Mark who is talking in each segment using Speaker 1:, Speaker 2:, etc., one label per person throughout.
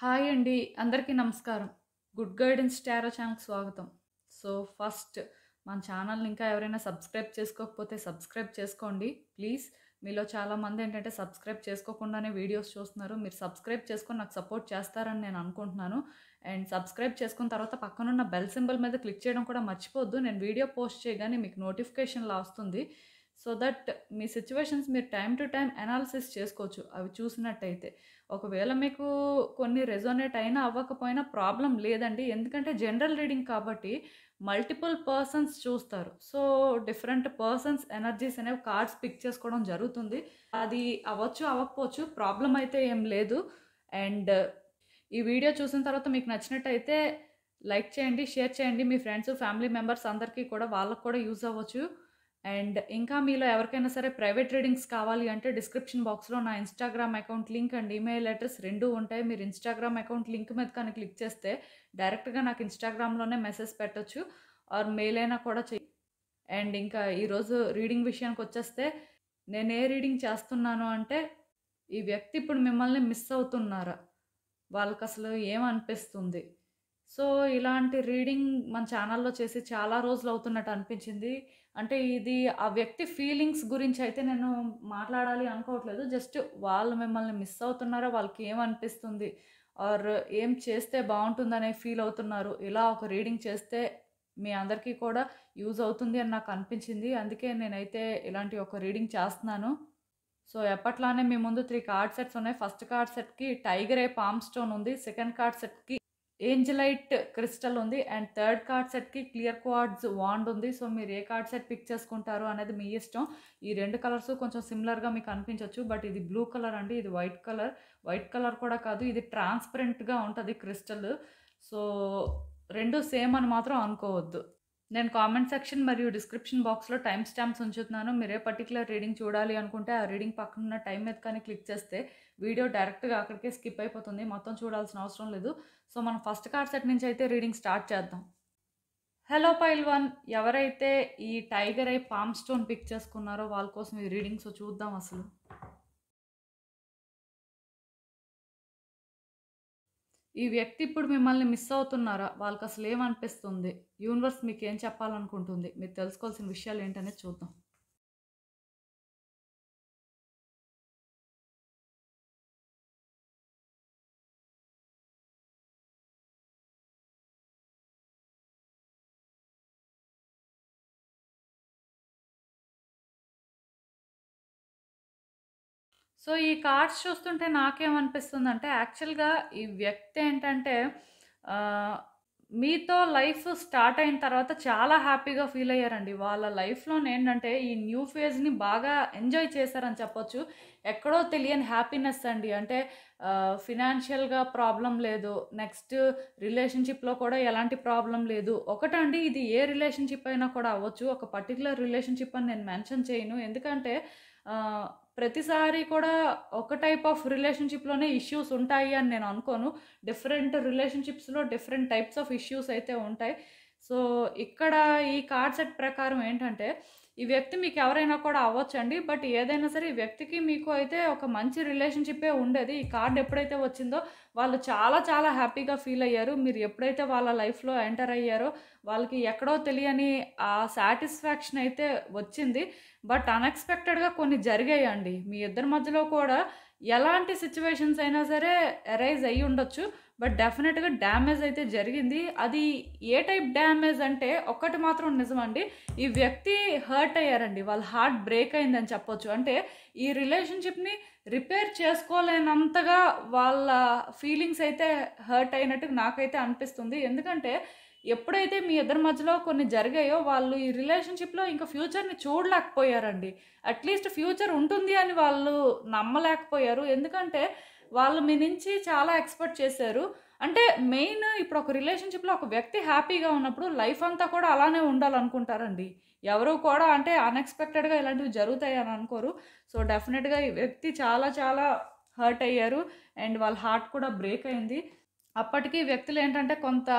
Speaker 1: Hi అండి. అందరికీ నమస్కారం. గుడ్ గైడెన్స్ టారో ఛానల్‌కి స్వాగతం. ఫస్ట్ మన ఛానల్‌ని ఇంకా ఎవరైనా సబ్స్క్రైబ్ చేసుకోకపోతే సబ్స్క్రైబ్ చేసుకోండి ప్లీజ్. మీలో చాలామంది ఏంటంటే సబ్స్క్రైబ్ చేసుకోకుండానే వీడియోస్ చూస్తున్నారు. మీరు సబ్స్క్రైబ్ చేసుకొని నాకు సపోర్ట్ చేస్తారని నేను అనుకుంటున్నాను. అండ్ సబ్స్క్రైబ్ చేసుకున్న తర్వాత పక్కనున్న బెల్ సింబల్ మీద క్లిక్ చేయడం కూడా మర్చిపోవద్దు. నేను వీడియో పోస్ట్ చేయగానే మీకు నోటిఫికేషన్‌లా వస్తుంది. సో దట్ మీ సిట్యుయేషన్స్ మీరు టైమ్ టు టైమ్ అనాలిసిస్ చేసుకోవచ్చు అవి చూసినట్టయితే. ఒకవేళ మీకు కొన్ని రెజోనేట్ అయినా అవ్వకపోయినా ప్రాబ్లమ్ లేదండి. ఎందుకంటే జనరల్ రీడింగ్ కాబట్టి మల్టిపుల్ పర్సన్స్ చూస్తారు. సో డిఫరెంట్ పర్సన్స్ ఎనర్జీస్ అనేవి కార్డ్స్ పిక్ చేసుకోవడం జరుగుతుంది. అది అవ్వచ్చు, అవ్వకపోవచ్చు. ప్రాబ్లమ్ అయితే ఏం లేదు. అండ్ ఈ వీడియో చూసిన తర్వాత మీకు నచ్చినట్టయితే లైక్ చేయండి, షేర్ చేయండి. మీ ఫ్రెండ్స్, ఫ్యామిలీ మెంబర్స్ అందరికీ కూడా వాళ్ళకి కూడా యూజ్ అవ్వచ్చు. అండ్ ఇంకా మీలో ఎవరికైనా సరే ప్రైవేట్ రీడింగ్స్ కావాలి అంటే డిస్క్రిప్షన్ బాక్స్‌లో నా Instagram account link and email address 2 ఉంటాయి. మీరు ఇన్‌స్టాగ్రామ్ అకౌంట్ లింక్ మీద కానీ క్లిక్ చేస్తే డైరెక్ట్‌గా నాకు ఇన్‌స్టాగ్రామ్‌లోనే మెసేజ్ పెట్టొచ్చు. ఆర్ మెయిల్ అయినా కూడా అండ్ ఇంకా ఈరోజు రీడింగ్ విషయానికొచ్చేస్తే నేను ఏ రీడింగ్ చేస్తున్నాను అంటే, ఈ వ్యక్తి ఇప్పుడు మిమ్మల్ని మిస్ అవుతున్నారా? వాళ్ళకసలు ఏమనిపిస్తుంది? సో, ఇలాంటి రీడింగ్ మన ఛానల్‌లో చేసి చాలా రోజులవుతున్నట్టు అనిపించింది. అంటే ఇది ఆ వ్యక్తి ఫీలింగ్స్ గురించయితే నేను మాట్లాడాలి అనుకోవట్లేదు. జస్ట్ వాళ్ళు మిమ్మల్ని మిస్ అవుతున్నారా? వాళ్ళకేమనిపిస్తుంది? ఆర్ ఏం చేస్తే బావుంటుందనే ఫీల్ అవుతున్నారు. ఇలా ఒక రీడింగ్ చేస్తే మీ అందరికీ కూడా యూజ్ అవుతుంది అని నాకు అనిపించింది. అందుకే నేనైతే ఇలాంటి ఒక రీడింగ్ చేస్తున్నాను. సో, ఎప్పట్లానే మీ ముందు 3 కార్డ్ సెట్స్ ఉన్నాయి. ఫస్ట్ కార్డ్ సెట్‌కి టైగర్ ఐ పామ్ స్టోన్ ఉంది. సెకండ్ కార్డ్ సెట్‌కి ఏంజెలైట్ క్రిస్టల్ ఉంది. అండ్ థర్డ్ కార్డ్ సెట్‌కి క్లియర్ క్వార్ట్జ్ వాండ్ ఉంది. సో, మీరు ఏ కార్డ్ సెట్ పిక్ చేసుకుంటారు అనేది మీ ఇష్టం. ఈ 2 కలర్స్ కొంచెం సిమిలర్‌గా మీకు అనిపించొచ్చు. బట్ ఇది బ్లూ కలర్ అండి. ఇది వైట్ కలర్. వైట్ కలర్ కూడా కాదు. ఇది ట్రాన్స్‌పరెంట్‌గా ఉంటది క్రిస్టల్. సో, 2 సేమ్ అని మాత్రం అనుకోవద్దు. నేను కామెంట్ సెక్షన్ మరియు డిస్క్రిప్షన్ బాక్స్‌లో టైమ్ స్టాంప్స్ ఉంచుతున్నాను. మీరు ఏ పర్టిక్యులర్ రీడింగ్ చూడాలి అనుకుంటే, ఆ రీడింగ్ పక్కనున్న టైమ్ మీద కానీ క్లిక్ చేస్తే, వీడియో డైరెక్ట్‌గా అక్కడికే స్కిప్ అయిపోతుంది. మొత్తం చూడాల్సిన అవసరం లేదు. సో, మనం ఫస్ట్ కార్డ్ సెట్ నుంచి అయితే రీడింగ్ స్టార్ట్ చేద్దాం. హలో పైల్ 1 ఎవరైతే ఈ tiger eye palm stone pick చేసుకున్నారో వాళ్ళ కోసం ఈ రీడింగ్. సో, చూద్దాం అసలు. ఈ వ్యక్తి ఇప్పుడు మిమ్మల్ని మిస్ అవుతున్నారా? వాళ్ళకసలు ఏమనిపిస్తుంది? యూనివర్స్ మీకేం చెప్పాలనుకుంటుంది? మీరు తెలుసుకోవాల్సిన విషయాలు ఏంటనేది చూద్దాం. సో, ఈ కార్డ్స్ చూస్తుంటే నాకేమనిపిస్తుందంటే, యాక్చువల్‌గా ఈ వ్యక్తి ఏంటంటే ఆహ్, మీతో లైఫ్ స్టార్ట్ అయిన తర్వాత చాలా హ్యాపీగా ఫీల్ అయ్యారండి. వాళ్ళ లైఫ్‌లోనేంటంటే, ఈ న్యూ ఫేజ్‌ని బాగా ఎంజాయ్ చేశారని చెప్పొచ్చు. ఎక్కడో తెలియని హ్యాపీనెస్ అండి. అంటే ఫినాన్షియల్‌గా ప్రాబ్లమ్ లేదు. నెక్స్ట్ రిలేషన్‌షిప్‌లో కూడా ఎలాంటి ప్రాబ్లమ్ లేదు. ఒకటండి, ఇది ఏ రిలేషన్‌షిప్ అయినా కూడా అవ్వచ్చు. ఒక పర్టిక్యులర్ రిలేషన్‌షిప్ అని నేను మెన్షన్ చేయను. ఎందుకంటే ఆహ్, ప్రతిసారి కూడా ఒక టైప్ ఆఫ్ రిలేషన్‌షిప్‌లోనే ఇష్యూస్ ఉంటాయి అని నేను అనుకోను. డిఫరెంట్ రిలేషన్‌షిప్స్‌లో డిఫరెంట్ టైప్స్ ఆఫ్ ఇష్యూస్ అయితే ఉంటాయి. సో, ఇక్కడ ఈ కార్డ్ సెట్ ప్రకారం ఏంటంటే, ఈ వ్యక్తి మీకు ఎవరైనా కూడా అవ్వచ్చండి. బట్ ఏదైనా సరే ఈ వ్యక్తికి మీకు అయితే ఒక మంచి రిలేషన్‌షిప్పే ఉండేది. ఈ కార్డ్ ఎప్పుడైతే వచ్చిందో వాళ్ళు చాలా చాలా హ్యాపీగా ఫీల్ అయ్యారు. మీరు ఎప్పుడైతే వాళ్ళ లైఫ్‌లో ఎంటర్ అయ్యారో వాళ్ళకి ఎక్కడో తెలియని ఆ సాటిస్ఫాక్షన్ అయితే వచ్చింది. బట్ అన్‌ఎక్స్‌పెక్టెడ్‌గా కొన్ని జరిగాయండి. మీ ఇద్దరి మధ్యలో కూడా ఎలాంటి సిట్యుయేషన్స్ అయినా సరే అరైజ్ అయ్యి ఉండొచ్చు. బట్ డెఫినిట్‌గా డ్యామేజ్ అయితే జరిగింది. అది ఏ టైప్ డ్యామేజ్ అంటే ఒక్కటి మాత్రం నిజమండి. ఈ వ్యక్తి హర్ట్ అయ్యారండి. వాళ్ళ హార్ట్ బ్రేక్ అయిందని చెప్పొచ్చు. అంటే ఈ రిలేషన్‌షిప్‌ని రిపేర్ చేసుకోలేనంతగా వాళ్ళ ఫీలింగ్స్ అయితే హర్ట్ అయినట్టు నాకైతే అనిపిస్తుంది. ఎందుకంటే ఎప్పుడైతే మీ ఇద్దరి మధ్యలో కొన్ని జరిగాయో వాళ్ళు ఈ రిలేషన్‌షిప్‌లో ఇంకా ఫ్యూచర్‌ని చూడలేకపోయారండి. అట్‌లీస్ట్ ఫ్యూచర్ ఉంటుంది అని వాళ్ళు నమ్మలేకపోయారు. ఎందుకంటే వాళ్ళు మీ నుంచి చాలా ఎక్స్‌పెక్ట్ చేశారు. అంటే మెయిన్ ఇప్పుడు ఒక రిలేషన్‌షిప్‌లో ఒక వ్యక్తి హ్యాపీగా ఉన్నప్పుడు లైఫ్ అంతా కూడా అలానే ఉండాలనుకుంటారండి. ఎవరు కూడా అంటే అన్‌ఎక్స్‌పెక్టెడ్‌గా ఇలాంటివి జరుగుతాయని అనుకోరు. సో, డెఫినిట్‌గా ఈ వ్యక్తి చాలా చాలా హర్ట్ అయ్యారు. అండ్ వాళ్ళ హార్ట్ కూడా బ్రేక్ అయింది. అప్పటికి వ్యక్తులేంటంటే కొంత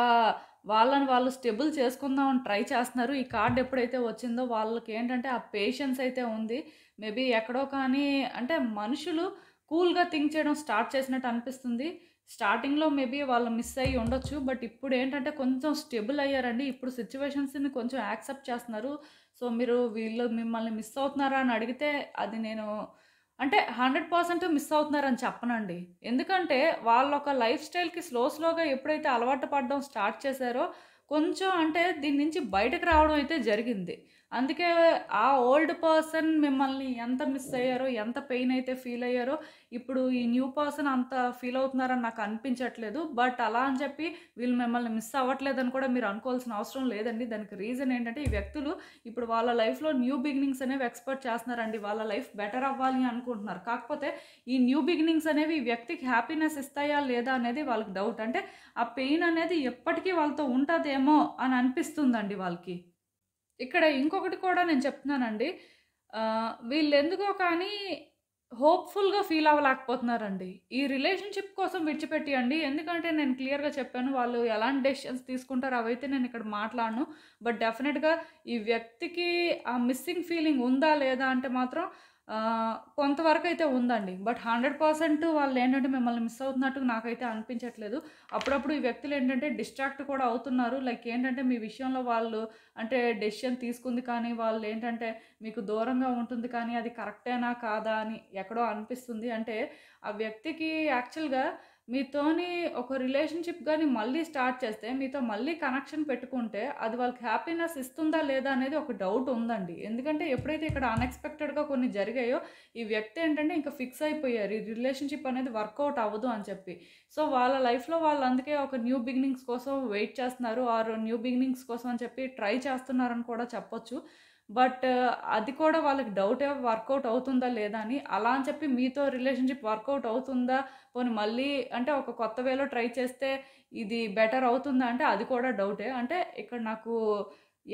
Speaker 1: వాళ్ళని వాళ్ళు స్టెబుల్ చేసుకుందామని ట్రై చేస్తున్నారు. ఈ కార్డ్ ఎప్పుడైతే వచ్చిందో వాళ్ళకేంటంటే ఆ పేషెన్స్ అయితే ఉంది. మేబీ ఎక్కడో కానీ అంటే మనుషులు కూల్‌గా థింక్ చేయడం స్టార్ట్ చేసినట్టు అనిపిస్తుంది. స్టార్టింగ్‌లో మేబీ వాళ్ళు మిస్ అయ్యి ఉండొచ్చు. బట్ ఇప్పుడేంటంటే కొంచెం స్టెబుల్ అయ్యారండి. ఇప్పుడు సిట్యుయేషన్స్‌ని కొంచెం యాక్సెప్ట్ చేస్తున్నారు. సో, మీరు వీళ్ళు మిమ్మల్ని మిస్ అవుతున్నారా అని అడిగితే అది నేను అంటే 100% మిస్ అవుతున్నారని చెప్పనండి. ఎందుకంటే వాళ్ళొక లైఫ్ స్టైల్‌కి స్లోగా ఎప్పుడైతే అలవాటు పడడం స్టార్ట్ చేశారో కొంచెం అంటే దీని నుంచి బయటకి రావడం అయితే జరిగింది. అందుకే ఆ ఓల్డ్ పర్సన్ మిమ్మల్ని ఎంత మిస్ అయ్యారో, ఎంత పెయిన్ అయితే ఫీల్ అయ్యారో ఇప్పుడు ఈ న్యూ పర్సన్ అంత ఫీల్ అవుతున్నారని నాకు అనిపించట్లేదు. బట్ అలా అని చెప్పి వీళ్ళు మిమ్మల్ని మిస్ అవ్వట్లేదని కూడా మీరు అనుకోవాల్సిన అవసరం లేదండి. దానికి రీజన్ ఏంటంటే ఈ వ్యక్తులు ఇప్పుడు వాళ్ళ లైఫ్‌లో న్యూ బిగినింగ్స్ అనేవి ఎక్స్‌పెక్ట్ చేస్తున్నారండి. వాళ్ళ లైఫ్ బెటర్ అవ్వాలి అనుకుంటున్నారు. కాకపోతే ఈ న్యూ బిగినింగ్స్ అనేవి ఈ వ్యక్తికి హ్యాపీనెస్ ఇస్తాయా లేదా అనేది వాళ్ళకి డౌట్. అంటే ఆ పెయిన్ అనేది ఎప్పటికీ వాళ్ళతో ఉంటదేమో అని అనిపిస్తుందండి వాళ్ళకి. ఇక్కడ ఇంకొకటి కూడా నేను చెప్తున్నానండి. వీళ్ళెందుకో కానీ హోప్‌ఫుల్‌గా ఫీల్ అవ్వలేకపోతున్నారండి. ఈ రిలేషన్‌షిప్ కోసం విడిచిపెట్టియండి. ఎందుకంటే నేను క్లియర్‌గా చెప్పాను. వాళ్ళు ఎలాంటి డెసిషన్స్ తీసుకుంటారో అవైతే నేను ఇక్కడ మాట్లాడను. బట్ డెఫినిట్‌గా ఈ వ్యక్తికి ఆ మిస్సింగ్ ఫీలింగ్ ఉందా? లేదా? అంటే మాత్రం కొంతవరకైతే ఉందండి. బట్ 100% వాళ్ళేంటంటే మిమ్మల్ని మిస్ అవుతున్నట్టు నాకైతే అనిపించట్లేదు. అప్పుడప్పుడు ఈ వ్యక్తులేంటంటే డిస్ట్రాక్ట్ కూడా అవుతున్నారు. లైక్ ఏంటంటే మీ విషయంలో వాళ్ళు అంటే డెసిషన్ తీసుకుంది కానీ వాళ్ళేంటంటే మీకు దూరంగా ఉంటుంది కానీ అది కరెక్టేనా? కాదా? అని ఎక్కడో అనిపిస్తుంది. అంటే ఆ వ్యక్తికి యాక్చువల్‌గా మీతోని ఒక రిలేషన్‌షిప్ గాని మళ్ళీ స్టార్ట్ చేస్తే, మీతో మళ్ళీ కనెక్షన్ పెట్టుకుంటే, అది వాళ్ళకి హ్యాపీనెస్ ఇస్తుందా? లేదా? అనేది ఒక డౌట్ ఉందండి. ఎందుకంటే ఎప్పుడైతే ఇక్కడ అన్‌ఎక్స్‌పెక్టెడ్‌గా కొన్ని జరిగాయో, ఈ వ్యక్తి ఏంటంటే ఇంక ఫిక్స్ అయిపోయారు. ఈ రిలేషన్‌షిప్ అనేది వర్కౌట్ అవ్వదు అని చెప్పి. సో, వాళ్ళ లైఫ్‌లో వాళ్ళు అందుకే ఒక న్యూ బిగినింగ్స్ కోసం వెయిట్ చేస్తున్నారు. ఆర్ న్యూ బిగినింగ్స్ కోసం అని చెప్పి ట్రై చేస్తున్నారని కూడా చెప్పొచ్చు. బట్ అది కూడా వాళ్ళకి డౌటే వర్కౌట్ అవుతుందా? లేదా? అని. అలా అని చెప్పి మీతో రిలేషన్‌షిప్ వర్కౌట్ అవుతుందా? పోనీ మళ్ళీ అంటే ఒక కొత్త వేలో ట్రై చేస్తే ఇది బెటర్ అవుతుందా? అంటే అది కూడా డౌటే. అంటే ఇక్కడ నాకు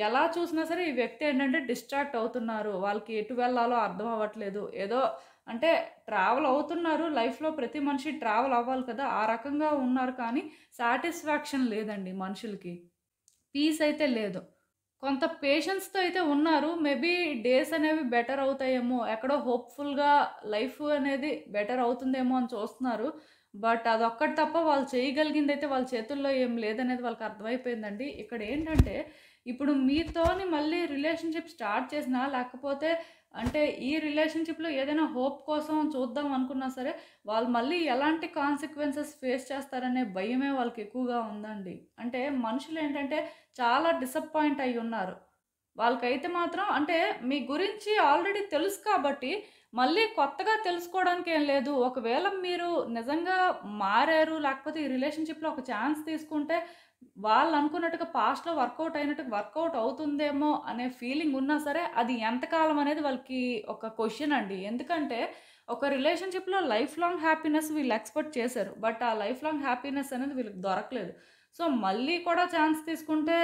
Speaker 1: ఎలా చూసినా సరే ఈ వ్యక్తి ఏంటంటే డిస్ట్రాక్ట్ అవుతున్నారు. వాళ్ళకి ఎటు వెళ్ళాలో అర్థం అవ్వట్లేదు. ఏదో అంటే ట్రావెల్ అవుతున్నారు. లైఫ్‌లో ప్రతి మనిషి ట్రావెల్ అవ్వాలి కదా! ఆ రకంగా ఉన్నారు కానీ సాటిస్ఫాక్షన్ లేదండి మనుషులకి. పీస్ అయితే లేదు. కొంత పేషెన్స్‌తో అయితే ఉన్నారు. మేబీ డేస్ అనేవి బెటర్ అవుతాయేమో, ఎక్కడో హోప్‌ఫుల్‌గా లైఫ్ అనేది బెటర్ అవుతుందేమో అని చూస్తున్నారు. బట్ అదొక్కటి తప్ప వాళ్ళు చేయగలిగిందైతే వాళ్ళ చేతుల్లో ఏం లేదనేది వాళ్ళకి అర్థమైపోయిందండి. ఇక్కడేంటంటే, ఇప్పుడు మీతోని మళ్ళీ రిలేషన్‌షిప్ స్టార్ట్ చేసినా, లేకపోతే అంటే ఈ రిలేషన్‌షిప్‌లో ఏదైనా హోప్ కోసం చూద్దాం అనుకున్నా సరే, వాళ్ళు మళ్ళీ ఎలాంటి కాన్సిక్వెన్సెస్ ఫేస్ చేస్తారనే భయమే వాళ్ళకి ఎక్కువగా ఉందండి. అంటే మనుషులేంటంటే చాలా డిసప్పాయింట్ అయ్యున్నారు. వాళ్ళకైతే మాత్రం అంటే మీ గురించి ఆల్రెడీ తెలుసు కాబట్టి, మళ్ళీ కొత్తగా తెలుసుకోవడానికి ఏం లేదు. ఒకవేళ మీరు నిజంగా మారారు, లేకపోతే ఈ రిలేషన్‌షిప్‌లో ఒక ఛాన్స్ తీసుకుంటే, వాళ్ళనుకున్నట్టుగా పాస్ట్‌లో వర్కౌట్ అయినట్టుగా వర్కౌట్ అవుతుందేమో అనే ఫీలింగ్ ఉన్నా సరే, అది ఎంతకాలం అనేది వాళ్ళకి ఒక క్వెషన్ అండి. ఎందుకంటే, ఒక రిలేషన్‌షిప్‌లో లైఫ్ లాంగ్ హ్యాపీనెస్ వీళ్ళు ఎక్స్‌పెక్ట్ చేశారు. బట్ ఆ లైఫ్ లాంగ్ హ్యాపీనెస్ అనేది వీళ్ళకి దొరకలేదు. సో, మళ్ళీ కూడా ఛాన్స్ తీసుకుంటే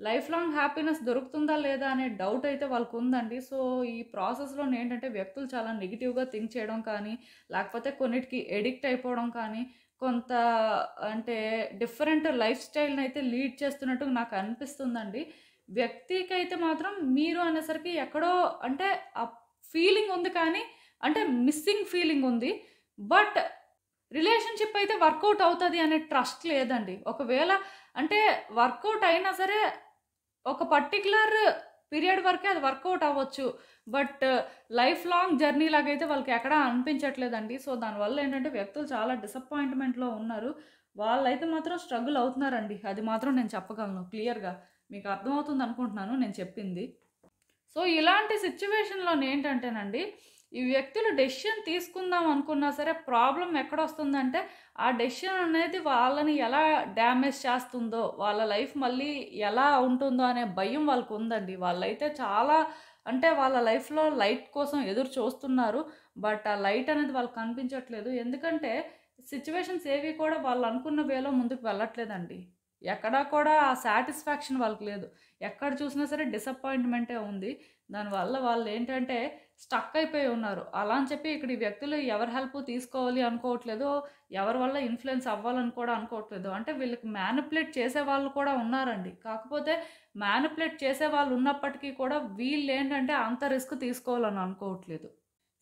Speaker 1: లైఫ్ లాంగ్ హ్యాపీనెస్ దొరుకుతుందా లేదా అనే డౌట్ అయితే వాళ్ళకుందండి. సో, ఈ ప్రాసెస్‌లోనేంటంటే వ్యక్తులు చాలా నెగెటివ్‌గా థింక్ చేయడం కానీ, లేకపోతే కొన్నిటికి ఎడిక్ట్ అయిపోవడం కానీ, కొంత అంటే డిఫరెంట్ లైఫ్ స్టైల్‌నయితే లీడ్ చేస్తున్నట్టు నాకు అనిపిస్తుందండి. వ్యక్తికైతే మాత్రం మీరు అనేసరికి ఎక్కడో అంటే ఆ ఫీలింగ్ ఉంది కానీ, అంటే మిస్సింగ్ ఫీలింగ్ ఉంది. బట్ రిలేషన్‌షిప్ అయితే వర్కౌట్ అవుతది అనే ట్రస్ట్ లేదండి. ఒకవేళ అంటే వర్కౌట్ అయినా సరే ఒక పర్టిక్యులర్ పీరియడ్ వరకే అది వర్కౌట్ అవ్వచ్చు. బట్ లైఫ్ లాంగ్ జర్నీ లాగైతే వాళ్ళకి ఎక్కడా అనిపించట్లేదండి. సో, దానివల్ల ఏంటంటే వ్యక్తులు చాలా డిసప్పాయింట్‌మెంట్‌లో ఉన్నారు. వాళ్ళైతే మాత్రం స్ట్రగుల్ అవుతున్నారండి. అది మాత్రం నేను చెప్పగలను క్లియర్‌గా. మీకు అర్థమవుతుంది అనుకుంటున్నాను నేను చెప్పింది. సో, ఇలాంటి సిట్యుయేషన్‌లోనేంటంటేనండి, ఈ వ్యక్తులు డెసిషన్ తీసుకుందాం అనుకున్నా సరే, ప్రాబ్లమ్ ఎక్కడొస్తుందంటే, ఆ డెసిషన్ అనేది వాళ్ళని ఎలా డ్యామేజ్ చేస్తుందో, వాళ్ళ లైఫ్ మళ్ళీ ఎలా ఉంటుందో అనే భయం వాళ్ళకుందండి. వాళ్ళైతే చాలా అంటే వాళ్ళ లైఫ్‌లో లైట్ కోసం ఎదురు చూస్తున్నారు. బట్ ఆ లైట్ అనేది వాళ్ళకి కనిపించట్లేదు. ఎందుకంటే, సిట్యుయేషన్స్ ఏవి కూడా వాళ్ళు అనుకున్న వేలో ముందుకు వెళ్ళట్లేదండి. ఎక్కడా కూడా ఆ సాటిస్ఫాక్షన్ వాళ్ళకి లేదు. ఎక్కడ చూసినా సరే డిసప్పాయింట్‌మెంటే ఉంది. దానివల్ల వాళ్ళేంటంటే స్టక్ అయిపోయి ఉన్నారు. అలా అని చెప్పి ఇక్కడ ఈ వ్యక్తులు ఎవరి హెల్ప్ తీసుకోవాలి అనుకోవట్లేదు. ఎవరి వల్ల ఇన్‌ఫ్లూయెన్స్ అవ్వాలని కూడా అనుకోవట్లేదు. అంటే వీళ్ళకి మ్యానిపులేట్ చేసేవాళ్ళు కూడా ఉన్నారండి. కాకపోతే మ్యానిపులేట్ చేసేవాళ్ళు ఉన్నప్పటికీ కూడా వీళ్ళేంటంటే అంత రిస్క్ తీసుకోవాలని అనుకోవట్లేదు.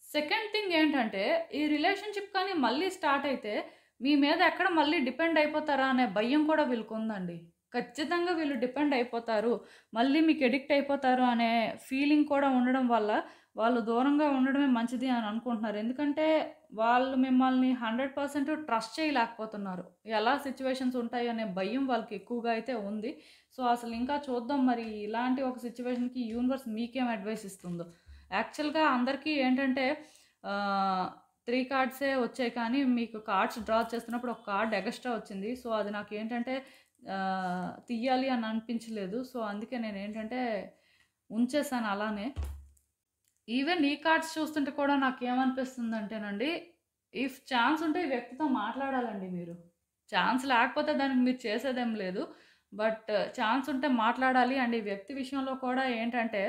Speaker 1: సెకండ్ థింగ్ ఏంటంటే ఈ రిలేషన్‌షిప్ కానీ మళ్ళీ స్టార్ట్ అయితే మీ మీద ఎక్కడ మళ్ళీ డిపెండ్ అయిపోతారా అనే భయం కూడా వీళ్ళకుందండి. ఖచ్చితంగా వీళ్ళు డిపెండ్ అయిపోతారు. మళ్ళీ మీకు అడిక్ట్ అయిపోతారు అనే ఫీలింగ్ కూడా ఉండడం వల్ల వాళ్ళు దూరంగా ఉండడమే మంచిది అని అనుకుంటున్నారు. ఎందుకంటే వాళ్ళు మిమ్మల్ని 100% ట్రస్ట్ చేయలేకపోతున్నారు. ఎలా సిట్యుయేషన్స్ ఉంటాయి అనే భయం వాళ్ళకి ఎక్కువగా అయితే ఉంది. సో, అసలు ఇంకా చూద్దాం మరి ఇలాంటి ఒక సిట్యుయేషన్‌కి యూనివర్స్ మీకేం అడ్వైస్ ఇస్తుందో. యాక్చువల్‌గా అందరికీ ఏంటంటే ఆహ్, 3 కార్డ్సే వచ్చాయి కానీ మీకు కార్డ్స్ డ్రా చేస్తున్నప్పుడు ఒక కార్డ్ ఎగస్ట్రా వచ్చింది. సో, అది నాకేంటంటే తీయాలి అని అనిపించలేదు. సో, అందుకే నేనేంటంటే ఉంచేసాను అలానే. ఈవెన్ ఈ కార్డ్స్ చూస్తుంటే కూడా నాకేమనిపిస్తుందంటేనండి, ఇఫ్ ఛాన్స్ ఉంటే ఈ వ్యక్తితో మాట్లాడాలండి మీరు. ఛాన్స్ లేకపోతే దానికి మీరు చేసేదేం లేదు. బట్ ఛాన్స్ ఉంటే మాట్లాడాలి. అండ్ ఈ వ్యక్తి విషయంలో కూడా ఏంటంటే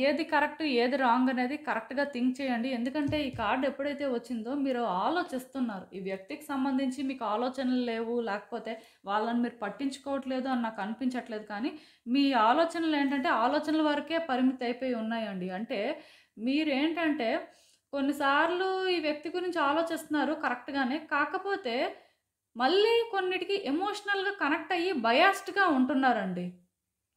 Speaker 1: ఏది కరెక్ట్, ఏది రాంగ్ అనేది కరెక్ట్‌గా థింక్ చేయండి. ఎందుకంటే ఈ కార్డ్ ఎప్పుడైతే వచ్చిందో మీరు ఆలోచిస్తున్నారు. ఈ వ్యక్తికి సంబంధించి మీకు ఆలోచనలు లేవు, లేకపోతే వాళ్ళని మీరు పట్టించుకోవట్లేదు అని నాకు అనిపించట్లేదు. కానీ మీ ఆలోచనలు ఏంటంటే ఆలోచనల వరకే పరిమితి అయిపోయి ఉన్నాయండి. అంటే మీరేంటంటే కొన్నిసార్లు ఈ వ్యక్తి గురించి ఆలోచిస్తున్నారు కరెక్ట్‌గానే. కాకపోతే మళ్ళీ కొన్నిటికి ఎమోషనల్‌గా కనెక్ట్ అయ్యి బయాస్డ్‌గా ఉంటున్నారండి.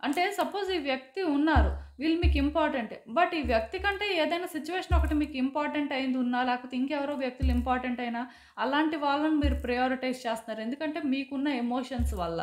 Speaker 1: అంటే సపోజ్ ఈ వ్యక్తి ఉన్నారు. వీళ్ళు మీకు ఇంపార్టెంటే. బట్ ఈ వ్యక్తి కంటే ఏదైనా సిట్యుయేషన్ ఒకటి మీకు ఇంపార్టెంట్ అయింది ఉన్నా, లేకపోతే ఇంకెవరో వ్యక్తులు ఇంపార్టెంట్ అయినా, అలాంటి వాళ్ళని మీరు ప్రయారిటైజ్ చేస్తున్నారు. ఎందుకంటే మీకున్న ఎమోషన్స్ వల్ల.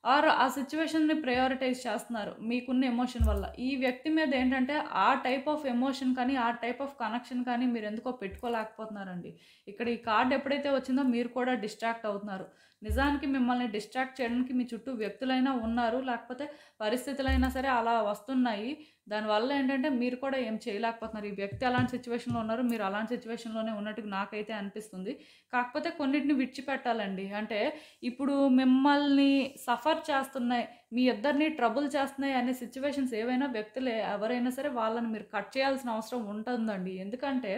Speaker 1: ఆర్ ఆ సిట్యుయేషన్‌ని ప్రయారిటైజ్ చేస్తున్నారు. మీకున్న ఎమోషన్ వల్ల. ఈ వ్యక్తి మీద ఏంటంటే ఆ టైప్ ఆఫ్ ఎమోషన్ కానీ, ఆ టైప్ ఆఫ్ కనెక్షన్ కానీ మీరెందుకో పెట్టుకోలేకపోతున్నారండి. ఇక్కడ ఈ కార్డ్ ఎప్పుడైతే వచ్చిందో మీరు కూడా డిస్ట్రాక్ట్ అవుతున్నారు. నిజానికి మిమ్మల్ని డిస్ట్రాక్ట్ చేయడానికి మీ చుట్టూ వ్యక్తులైనా ఉన్నారు. లేకపోతే పరిస్థితులైనా సరే అలా వస్తున్నాయి. దానివల్ల ఏంటంటే మీరు కూడా ఏం చేయలేకపోతున్నారు. ఈ వ్యక్తి అలాంటి సిట్యుయేషన్‌లో ఉన్నారు. మీరు అలాంటి సిట్యుయేషన్‌లోనే ఉన్నట్టుగా నాకైతే అనిపిస్తుంది. కాకపోతే కొన్నిటిని విడిచిపెట్టాలండి. అంటే ఇప్పుడు మిమ్మల్ని సఫర్ చేస్తున్నాయి, మీ ఇద్దరిని ట్రబుల్ చేస్తున్నాయి అనే సిట్యుయేషన్స్ ఏవైనా వ్యక్తులు ఎవరైనా సరే వాళ్ళని మీరు కట్ చేయాల్సిన అవసరం ఉంటుందండి. ఎందుకంటే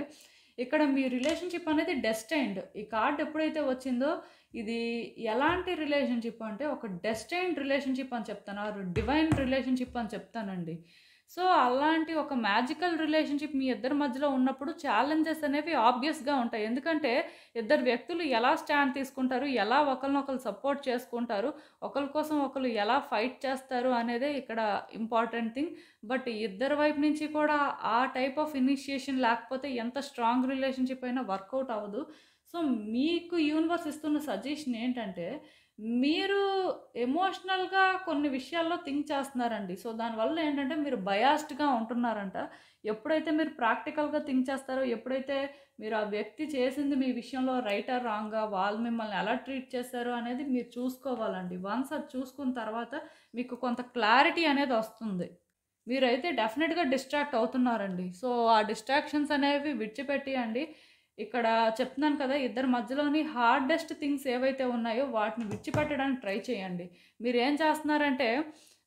Speaker 1: ఇక్కడ మీ రిలేషన్‌షిప్ అనేది డెస్టైన్డ్. ఈ కార్డ్ ఎప్పుడైతే వచ్చిందో ఇది ఎలాంటి రిలేషన్‌షిప్ అంటే ఒక డెస్టైన్డ్ రిలేషన్‌షిప్ అని చెప్తాను. ఆర్ డివైన్ రిలేషన్‌షిప్ అని చెప్తానండి. సో, అలాంటి ఒక మ్యాజికల్ రిలేషన్‌షిప్ మీ ఇద్దరి మధ్యలో ఉన్నప్పుడు ఛాలెంజెస్ అనేవి ఆబ్వియస్‌గా ఉంటాయి. ఎందుకంటే ఇద్దరు వ్యక్తులు ఎలా స్టాండ్ తీసుకుంటారు, ఎలా ఒకళ్ళనొకళ్ళు సపోర్ట్ చేసుకుంటారు, ఒకళ్ళ కోసం ఒకళ్ళు ఎలా ఫైట్ చేస్తారు అనేదే ఇక్కడ ఇంపార్టెంట్ థింగ్. బట్ ఇద్దరి వైపు నుంచి కూడా ఆ టైప్ ఆఫ్ ఇనిషియేషన్ లేకపోతే ఎంత స్ట్రాంగ్ రిలేషన్‌షిప్ అయినా వర్కౌట్ అవ్వదు. సో, మీకు యూనివర్స్ ఇస్తున్న సజెషన్ ఏంటంటే మీరు ఎమోషనల్‌గా కొన్ని విషయాల్లో థింక్ చేస్తున్నారండి. సో, దానివల్ల ఏంటంటే మీరు బయాస్డ్‌గా ఉంటున్నారంట. ఎప్పుడైతే మీరు ప్రాక్టికల్‌గా థింక్ చేస్తారో, ఎప్పుడైతే మీరు ఆ వ్యక్తి చేసింది మీ విషయంలో రైటా, రాంగా, వాళ్ళు మిమ్మల్ని ఎలా ట్రీట్ చేశారు అనేది మీరు చూసుకోవాలండి. వన్స్ అది చూసుకున్న తర్వాత మీకు కొంత క్లారిటీ అనేది వస్తుంది. మీరైతే డెఫినిట్‌గా డిస్ట్రాక్ట్ అవుతున్నారండి. సో, ఆ డిస్ట్రాక్షన్స్ అనేవి విడిచిపెట్టియండి. ఇక్కడ చెప్తున్నాను కదా! ఇద్దరి మధ్యలోని హార్డెస్ట్ థింగ్స్ ఏవైతే ఉన్నాయో వాటిని విడిచిపెట్టడానికి ట్రై చేయండి. మీరేం చేస్తున్నారంటే,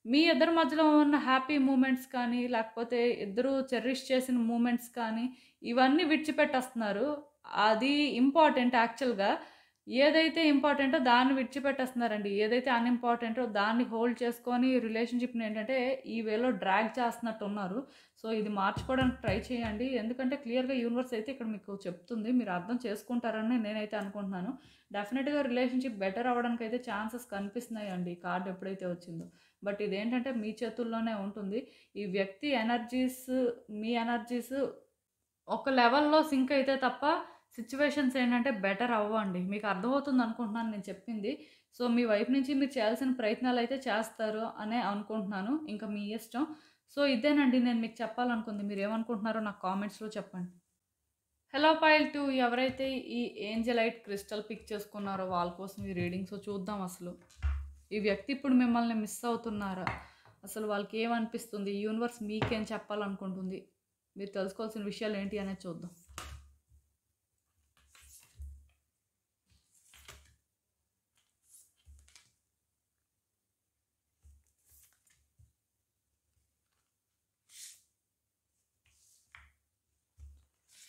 Speaker 1: మీ ఇద్దరి మధ్యలో ఉన్న హ్యాపీ మూమెంట్స్ కానీ, లేకపోతే ఇద్దరూ చెరిష్ చేసిన మూమెంట్స్ కానీ, ఇవన్నీ విడిచిపెట్టేస్తున్నారు. అది ఇంపార్టెంట్ యాక్చువల్‌గా. ఏదైతే ఇంపార్టెంటో దాన్ని విడిచిపెట్టేస్తున్నారండి. ఏదైతే అన్‌ఇంపార్టెంటో దాన్ని హోల్డ్ చేసుకొని రిలేషన్‌షిప్‌ని ఏంటంటే ఈ వేలో డ్రాగ్ చేస్తున్నట్టున్నారు. సో, ఇది మార్చుకోవడానికి ట్రై చేయండి. ఎందుకంటే క్లియర్‌గా యూనివర్స్ అయితే ఇక్కడ మీకు చెప్తుంది. మీరు అర్థం చేసుకుంటారని నేనైతే అనుకుంటున్నాను. డెఫినిట్‌గా రిలేషన్‌షిప్ బెటర్ అవ్వడానికైతే ఛాన్సెస్ కనిపిస్తున్నాయండి ఈ కార్డ్ ఎప్పుడైతే వచ్చిందో. బట్ ఇదేంటంటే మీ చేతుల్లోనే ఉంటుంది. ఈ వ్యక్తి ఎనర్జీస్, మీ ఎనర్జీస్ ఒక లెవెల్‌లో సింక్ అయితే తప్ప సిట్యుయేషన్స్ ఏంటంటే బెటర్ అవ్వండి. మీకు అర్థమవుతుంది అనుకుంటున్నాను నేను చెప్పింది. సో, మీ వైపు నుంచి మీరు చేయాల్సిన ప్రయత్నాలైతే చేస్తారు అనే అనుకుంటున్నాను. ఇంకా మీ ఇష్టం. సో, ఇదేనండి నేను మీకు చెప్పాలనుకుంది. మీరేమనుకుంటున్నారో నాకు కామెంట్స్‌లో చెప్పండి. హలో పైల్ 2 ఎవరైతే ఈ ఏంజెలైట్ క్రిస్టల్ పిక్ చేసుకున్నారో వాళ్ళ కోసం ఈ రీడింగ్. సో, చూద్దాం అసలు. ఈ వ్యక్తి ఇప్పుడు మిమ్మల్ని మిస్ అవుతున్నారా? అసలు వాళ్ళకేమనిపిస్తుంది? యూనివర్స్ మీకేం చెప్పాలనుకుంటుంది? మీరు తెలుసుకోవాల్సిన విషయాలు ఏంటి అనేది చూద్దాం.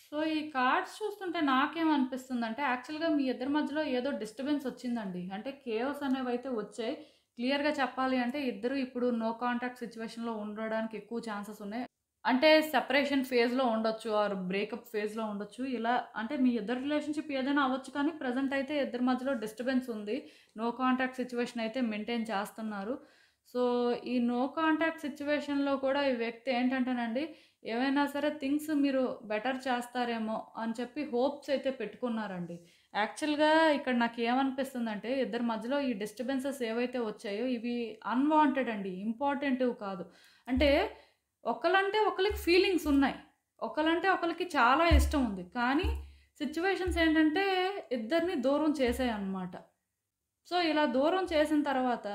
Speaker 1: సో, ఈ కార్డ్స్ చూస్తుంటే నాకేమనిపిస్తుందంటే యాక్చువల్‌గా మీ ఇద్దరి మధ్యలో ఏదో డిస్టర్బెన్స్ వచ్చిందండి. అంటే కేయోస్ అనేవైతే వచ్చాయి. క్లియర్‌గా చెప్పాలి అంటే ఇద్దరు ఇప్పుడు నో కాంటాక్ట్ సిట్యుయేషన్‌లో ఉండడానికి ఎక్కువ ఛాన్సెస్ ఉన్నాయి. అంటే సెపరేషన్ ఫేజ్‌లో ఉండొచ్చు ఆర్ బ్రేకప్ ఫేజ్‌లో ఉండొచ్చు. ఇలా అంటే మీ ఇద్దరి రిలేషన్‌షిప్ ఏదైనా అవ్వచ్చు కానీ ప్రెజెంట్ అయితే ఇద్దరి మధ్యలో డిస్టర్బెన్స్ ఉంది. నో కాంటాక్ట్ సిట్యుయేషన్ అయితే మెయింటైన్ చేస్తున్నారు. సో, ఈ నో కాంటాక్ట్ సిట్యుయేషన్‌లో కూడా ఈ వ్యక్తి ఏంటంటేనండి, ఏవైనా సరే థింగ్స్ మీరు బెటర్ చేస్తారేమో అని చెప్పి హోప్స్ అయితే పెట్టుకున్నారండి. యాక్చువల్‌గా ఇక్కడ నాకేమనిపిస్తుందంటే ఇద్దరి మధ్యలో ఈ డిస్టర్బెన్సెస్ ఏవైతే వచ్చాయో ఇవి అన్‌వాంటెడ్ అండి. ఇంపార్టెంటివ్ కాదు. అంటే ఒకళ్ళంటే ఒకళ్ళకి ఫీలింగ్స్ ఉన్నాయి. ఒకళ్ళంటే ఒకళ్ళకి చాలా ఇష్టం ఉంది. కానీ సిట్యుయేషన్స్ ఏంటంటే ఇద్దరిని దూరం చేసాయన్నమాట. సో, ఇలా దూరం చేసిన తర్వాత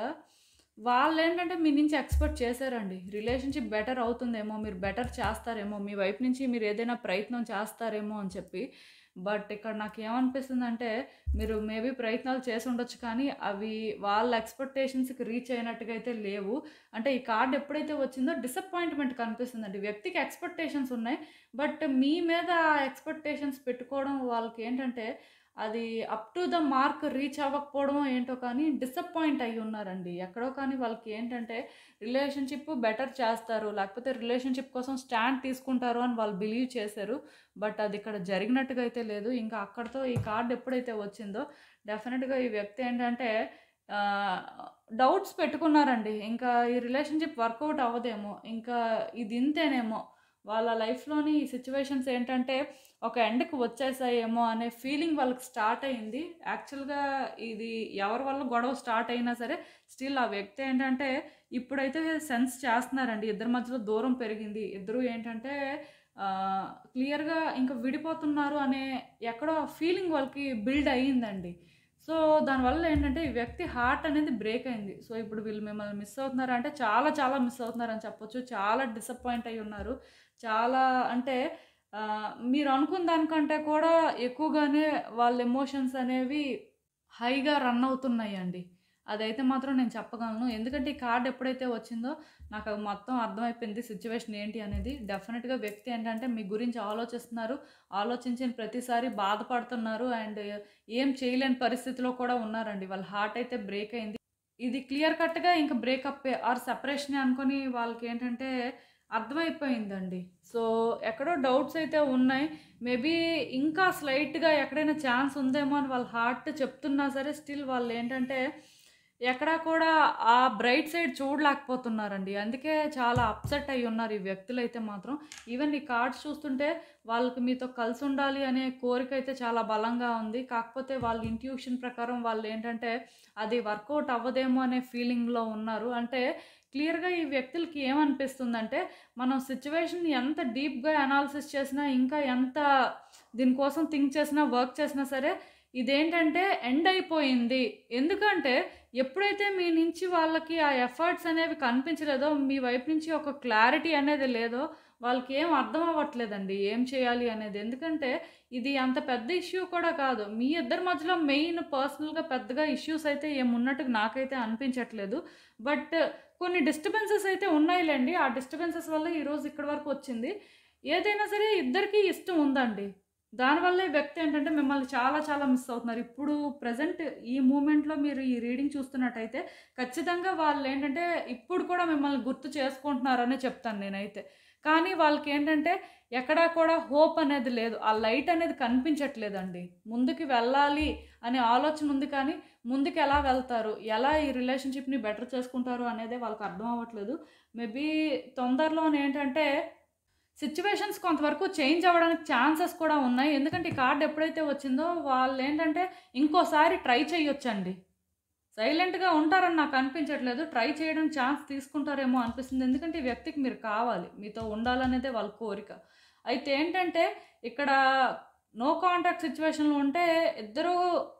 Speaker 1: వాళ్ళేంటంటే మీ నుంచి ఎక్స్‌పెక్ట్ చేశారండి. రిలేషన్‌షిప్ బెటర్ అవుతుందేమో, మీరు బెటర్ చేస్తారేమో, మీ వైపు నుంచి మీరేదైనా ప్రయత్నం చేస్తారేమో అని చెప్పి. బట్ ఇక్కడ నాకేమనిపిస్తుందంటే, మీరు మేబీ ప్రయత్నాలు చేసుండొచ్చు కానీ, అవి వాళ్ళ ఎక్స్‌పెక్టేషన్స్‌కి రీచ్ అయినట్టుగా అయితే లేవు. అంటే ఈ కార్డ్ ఎప్పుడైతే వచ్చిందో డిసప్పాయింట్‌మెంట్ కనిపిస్తుందండి. వ్యక్తికి ఎక్స్‌పెక్టేషన్స్ ఉన్నాయి. బట్ మీ మీద ఆ ఎక్స్‌పెక్టేషన్స్ పెట్టుకోవడం వాళ్ళకేంటంటే అది up to the mark reach అవ్వకపోవడమో ఏంటో కానీ డిసప్పాయింట్ అయ్యి ఉన్నారండి. ఎక్కడో కానీ వాళ్ళకి ఏంటంటే రిలేషన్‌షిప్ బెటర్ చేస్తారు. లేకపోతే రిలేషన్‌షిప్ కోసం స్టాండ్ తీసుకుంటారు అని వాళ్ళు బిలీవ్ చేశారు. బట్ అది ఇక్కడ జరిగినట్టుగా అయితే లేదు. ఇంకా అక్కడితో ఈ కార్డ్ ఎప్పుడైతే వచ్చిందో డెఫినిట్‌గా ఈ వ్యక్తి ఏంటంటే ఆహ్, డౌట్స్ పెట్టుకున్నారండి. ఇంకా ఈ రిలేషన్‌షిప్ వర్కౌట్ అవ్వదేమో, ఇంకా ఇది ఇంతేనేమో, వాళ్ళ లైఫ్‌లోని ఈ సిట్యుయేషన్స్ ఏంటంటే ఒక ఎండ్‌కి వచ్చేసాయేమో అనే ఫీలింగ్ వాళ్ళకి స్టార్ట్ అయింది. యాక్చువల్‌గా ఇది ఎవరి వల్ల గొడవ స్టార్ట్ అయినా సరే స్టిల్ ఆ వ్యక్తి ఏంటంటే ఇప్పుడైతే సెన్స్ చేస్తున్నారండి. ఇద్దరి మధ్యలో దూరం పెరిగింది. ఇద్దరు ఏంటంటే క్లియర్‌గా ఇంక విడిపోతున్నారు అనే ఎక్కడో ఫీలింగ్ వాళ్ళకి బిల్డ్ అయ్యిందండి. సో, దానివల్ల ఏంటంటే ఈ వ్యక్తి హార్ట్ అనేది బ్రేక్ అయింది. సో, ఇప్పుడు వీళ్ళు మిమ్మల్ని మిస్ అవుతున్నారా అంటే చాలా చాలా మిస్ అవుతున్నారని చెప్పొచ్చు. చాలా డిసప్పాయింట్ అయ్యి ఉన్నారు. చాలా అంటే మీరు అనుకున్న దానికంటే కూడా ఎక్కువగానే వాళ్ళ ఎమోషన్స్ అనేవి హైగా రన్ అవుతున్నాయండి. అదైతే మాత్రం నేను చెప్పగలను. ఎందుకంటే ఈ కార్డ్ ఎప్పుడైతే వచ్చిందో నాకు అది మొత్తం అర్థమైపోయింది సిట్యుయేషన్ ఏంటి అనేది. డెఫినిట్‌గా వ్యక్తి ఏంటంటే మీ గురించి ఆలోచిస్తున్నారు. ఆలోచించిన ప్రతిసారి బాధపడుతున్నారు. అండ్ ఏం చేయలేని పరిస్థితిలో కూడా ఉన్నారండి. వాళ్ళ హార్ట్ అయితే బ్రేక్ అయింది. ఇది క్లియర్ కట్‌గా ఇంక బ్రేకప్పే ఆర్ సెపరేషనే అనుకోని వాళ్ళకేంటంటే అర్థమైపోయిందండి. సో, ఎక్కడో డౌట్స్ అయితే ఉన్నాయి. మేబీ ఇంకా స్లైట్‌గా ఎక్కడైనా ఛాన్స్ ఉందేమో అని వాళ్ళ హార్ట్ చెప్తున్నా సరే స్టిల్ వాళ్ళేంటంటే ఎక్కడా కూడా ఆ బ్రైట్ సైడ్ చూడలేకపోతున్నారండి. అందుకే చాలా అప్‌సెట్ అయ్యున్నారు ఈ వ్యక్తులైతే మాత్రం. ఈవెన్ ఈ కార్డ్స్ చూస్తుంటే వాళ్ళకి మీతో కలిసుండాలి అనే కోరికైతే చాలా బలంగా ఉంది. కాకపోతే వాళ్ళ ఇంట్యూషన్ ప్రకారం వాళ్ళేంటంటే అది వర్కౌట్ అవ్వదేమో అనే ఫీలింగ్‌లో ఉన్నారు. అంటే క్లియర్‌గా ఈ వ్యక్తులకి ఏమనిపిస్తుందంటే మనం సిట్యుయేషన్‌ని ఎంత డీప్‌గా అనాలిసిస్ చేసినా, ఇంకా ఎంత దీనికోసం థింక్ చేసినా, వర్క్ చేసినా సరే ఇదేంటంటే ఎండ్ అయిపోయింది. ఎందుకంటే ఎప్పుడైతే మీ నుంచి వాళ్ళకి ఆ ఎఫర్ట్స్ అనేవి కనిపించలేదో, మీ వైపు నుంచి ఒక క్లారిటీ అనేది లేదో, వాళ్ళకేం అర్థం అవ్వట్లేదండి. ఏం చేయాలి అనేది. ఎందుకంటే ఇది అంత పెద్ద ఇష్యూ కూడా కాదు. మీ ఇద్దరి మధ్యలో మెయిన్ పర్సనల్‌గా పెద్దగా ఇష్యూస్ అయితే ఏమున్నట్టుగా నాకైతే అనిపించట్లేదు. బట్ కొన్ని డిస్టర్బెన్సెస్ అయితే ఉన్నాయిలెండి. ఆ డిస్టర్బెన్సెస్ వల్ల ఈరోజు ఇక్కడి వరకు వచ్చింది. ఏదైనా సరే ఇద్దరికీ ఇష్టం ఉందండి. దానివల్లే వ్యక్తి ఏంటంటే మిమ్మల్ని చాలా చాలా మిస్ అవుతున్నారు. ఇప్పుడు ప్రెజెంట్ ఈ మూమెంట్‌లో మీరు ఈ రీడింగ్ చూస్తున్నట్టయితే ఖచ్చితంగా వాళ్ళేంటంటే ఇప్పుడు కూడా మిమ్మల్ని గుర్తు చేసుకుంటున్నారనే చెప్తాను నేనైతే. కానీ వాళ్ళకేంటంటే ఎక్కడా కూడా హోప్ అనేది లేదు. ఆ లైట్ అనేది కనిపించట్లేదండి. ముందుకు వెళ్ళాలి అనే ఆలోచన ఉంది కానీ ముందుకెలా వెళ్తారు? ఎలా ఈ రిలేషన్‌షిప్‌ని బెటర్ చేసుకుంటారు అనేదే వాళ్ళకి అర్థం అవ్వట్లేదు. మేబీ తొందరలోనేంటంటే సిట్యుయేషన్స్ కొంతవరకు చేంజ్ అవ్వడానికి ఛాన్సెస్ కూడా ఉన్నాయి. ఎందుకంటే ఈ కార్డ్ ఎప్పుడైతే వచ్చిందో వాళ్ళేంటంటే ఇంకోసారి ట్రై చేయొచ్చండి. సైలెంట్‌గా ఉంటారని నాకు అనిపించట్లేదు. ట్రై చేయడానికి ఛాన్స్ తీసుకుంటారేమో అనిపిస్తుంది. ఎందుకంటే ఈ వ్యక్తికి మీరు కావాలి. మీతో ఉండాలనేదే వాళ్ళ కోరిక. అయితే ఏంటంటే ఇక్కడ నో కాంటాక్ట్ సిట్యుయేషన్‌లో ఉంటే ఇద్దరూ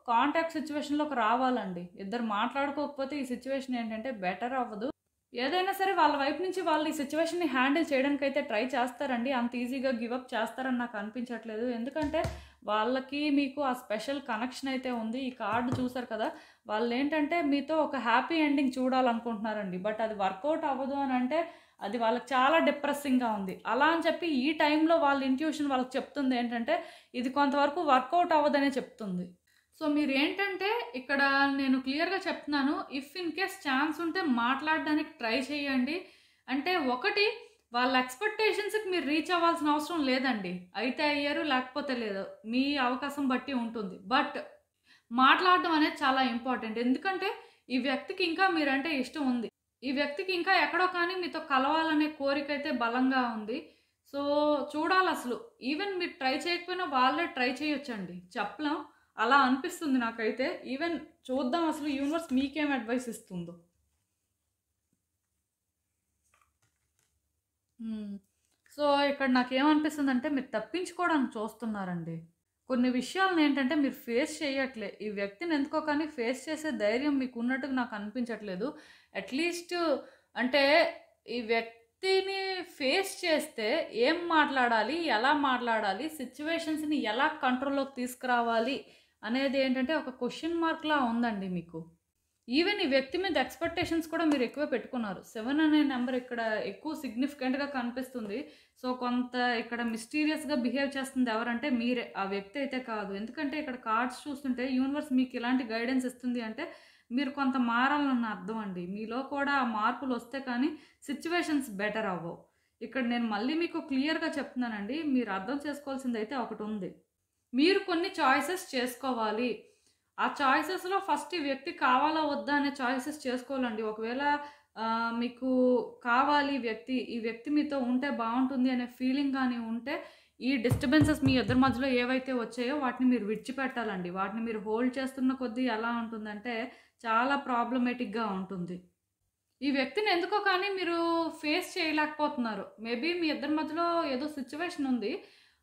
Speaker 1: కాంటాక్ట్ సిట్యుయేషన్‌లోకి రావాలండి. ఇద్దరు మాట్లాడుకోకపోతే ఈ సిట్యుయేషన్ ఏంటంటే బెటర్ అవ్వదు. ఏదైనా సరే వాళ్ళ వైపు నుంచి వాళ్ళు ఈ సిట్యుయేషన్‌ని హ్యాండిల్ చేయడానికైతే ట్రై చేస్తారండి. అంత ఈజీగా గివ్ అప్ చేస్తారని నాకు అనిపించట్లేదు. ఎందుకంటే వాళ్ళకి మీకు ఆ స్పెషల్ కనెక్షన్ అయితే ఉంది. ఈ కార్డ్ చూసారు కదా! వాళ్ళేంటంటే మీతో ఒక హ్యాపీ ఎండింగ్ చూడాలనుకుంటున్నారండి. బట్ అది వర్కౌట్ అవ్వదు అనంటే అది వాళ్ళకి చాలా డిప్రెసింగ్‌గా ఉంది. అలా అని చెప్పి ఈ టైంలో వాళ్ళ ఇంట్యూషన్ వాళ్ళకి చెప్తుంది ఏంటంటే ఇది కొంతవరకు వర్కౌట్ అవ్వదనే చెప్తుంది. సో, మీరేంటంటే ఇక్కడ నేను క్లియర్‌గా చెప్తున్నాను. ఇఫ్ ఇన్ కేస్ ఛాన్స్ ఉంటే మాట్లాడడానికి ట్రై చేయండి. అంటే ఒకటి వాళ్ళ ఎక్స్‌పెక్టేషన్స్‌కి మీరు రీచ్ అవ్వాల్సిన అవసరం లేదండి. అయితే అయ్యారు, లేకపోతే లేదు. మీ అవకాశం బట్టి ఉంటుంది. బట్ మాట్లాడడం అనేది చాలా ఇంపార్టెంట్. ఎందుకంటే ఈ వ్యక్తికి ఇంకా మీరంటే ఇష్టం ఉంది. ఈ వ్యక్తికి ఇంకా ఎక్కడో కానీ మీతో కలవాలనే కోరికైతే బలంగా ఉంది. సో, చూడాలసలు. ఈవెన్ మీరు ట్రై చేయకపోయినా వాళ్ళే ట్రై చేయొచ్చండి. చెప్పలేం. అలా అనిపిస్తుంది నాకైతే. ఈవెన్ చూద్దాం అసలు యూనివర్స్ మీకేం అడ్వైస్ ఇస్తుందో. హ్మ్. సో, ఇక్కడ నాకేమనిపిస్తుందంటే మీరు తప్పించుకోవడానికి చూస్తున్నారండి. కొన్ని విషయాలనేంటంటే మీరు ఫేస్ చేయట్లే. ఈ వ్యక్తిని ఎందుకో కానీ ఫేస్ చేసే ధైర్యం మీకున్నట్టుగా నాకు అనిపించట్లేదు. అట్‌లీస్ట్ అంటే ఈ వ్యక్తిని ఫేస్ చేస్తే ఏం మాట్లాడాలి? ఎలా మాట్లాడాలి? సిట్యుయేషన్స్‌ని ఎలా కంట్రోల్‌లోకి తీసుకురావాలి? అనేది ఏంటంటే ఒక క్వెషన్ మార్క్‌లా ఉందండి మీకు. ఈవెన్ ఈ వ్యక్తి మీద ఎక్స్‌పెక్టేషన్స్ కూడా మీరు ఎక్కువే పెట్టుకున్నారు. 7 అనే నంబర్ ఇక్కడ ఎక్కువ సిగ్నిఫికెంట్‌గా కనిపిస్తుంది. సో, కొంత ఇక్కడ మిస్టీరియస్‌గా బిహేవ్ చేస్తుంది ఎవరంటే మీరే. ఆ వ్యక్తి అయితే కాదు. ఎందుకంటే ఇక్కడ కార్డ్స్ చూస్తుంటే యూనివర్స్ మీకు ఇలాంటి గైడెన్స్ ఇస్తుంది అంటే మీరు కొంత మారాలన్న అర్థం అండి. మీలో కూడా ఆ మార్పులొస్తే కానీ సిట్యుయేషన్స్ బెటర్ అవ్వవు. ఇక్కడ నేను మళ్ళీ మీకు క్లియర్‌గా చెప్తున్నానండి. మీరు అర్థం చేసుకోవాల్సిందైతే ఒకటుంది. మీరు కొన్ని చాయిసెస్ చేసుకోవాలి. ఆ చాయిసెస్‌లో ఫస్ట్ ఈ వ్యక్తి కావాలా? వద్దా? అనే చాయిసెస్ చేసుకోవాలండి. ఒకవేళ మీకు కావాలి ఈ వ్యక్తి మీతో ఉంటే బావుంటుంది అనే ఫీలింగ్ గాని ఉంటే, ఈ డిస్టర్బెన్సెస్ మీ ఇద్దరి మధ్యలో ఏవైతే వచ్చాయో వాటిని మీరు విడిచిపెట్టాలండి. వాటిని మీరు హోల్డ్ చేస్తున్న కొద్దీ ఎలా ఉంటుందంటే, చాలా ప్రాబ్లమేటిక్‌గా ఉంటుంది. ఈ వ్యక్తిని ఎందుకో కానీ మీరు ఫేస్ చేయలేకపోతున్నారు. మేబీ మీ ఇద్దరి మధ్యలో ఏదో సిట్యుయేషన్ ఉంది.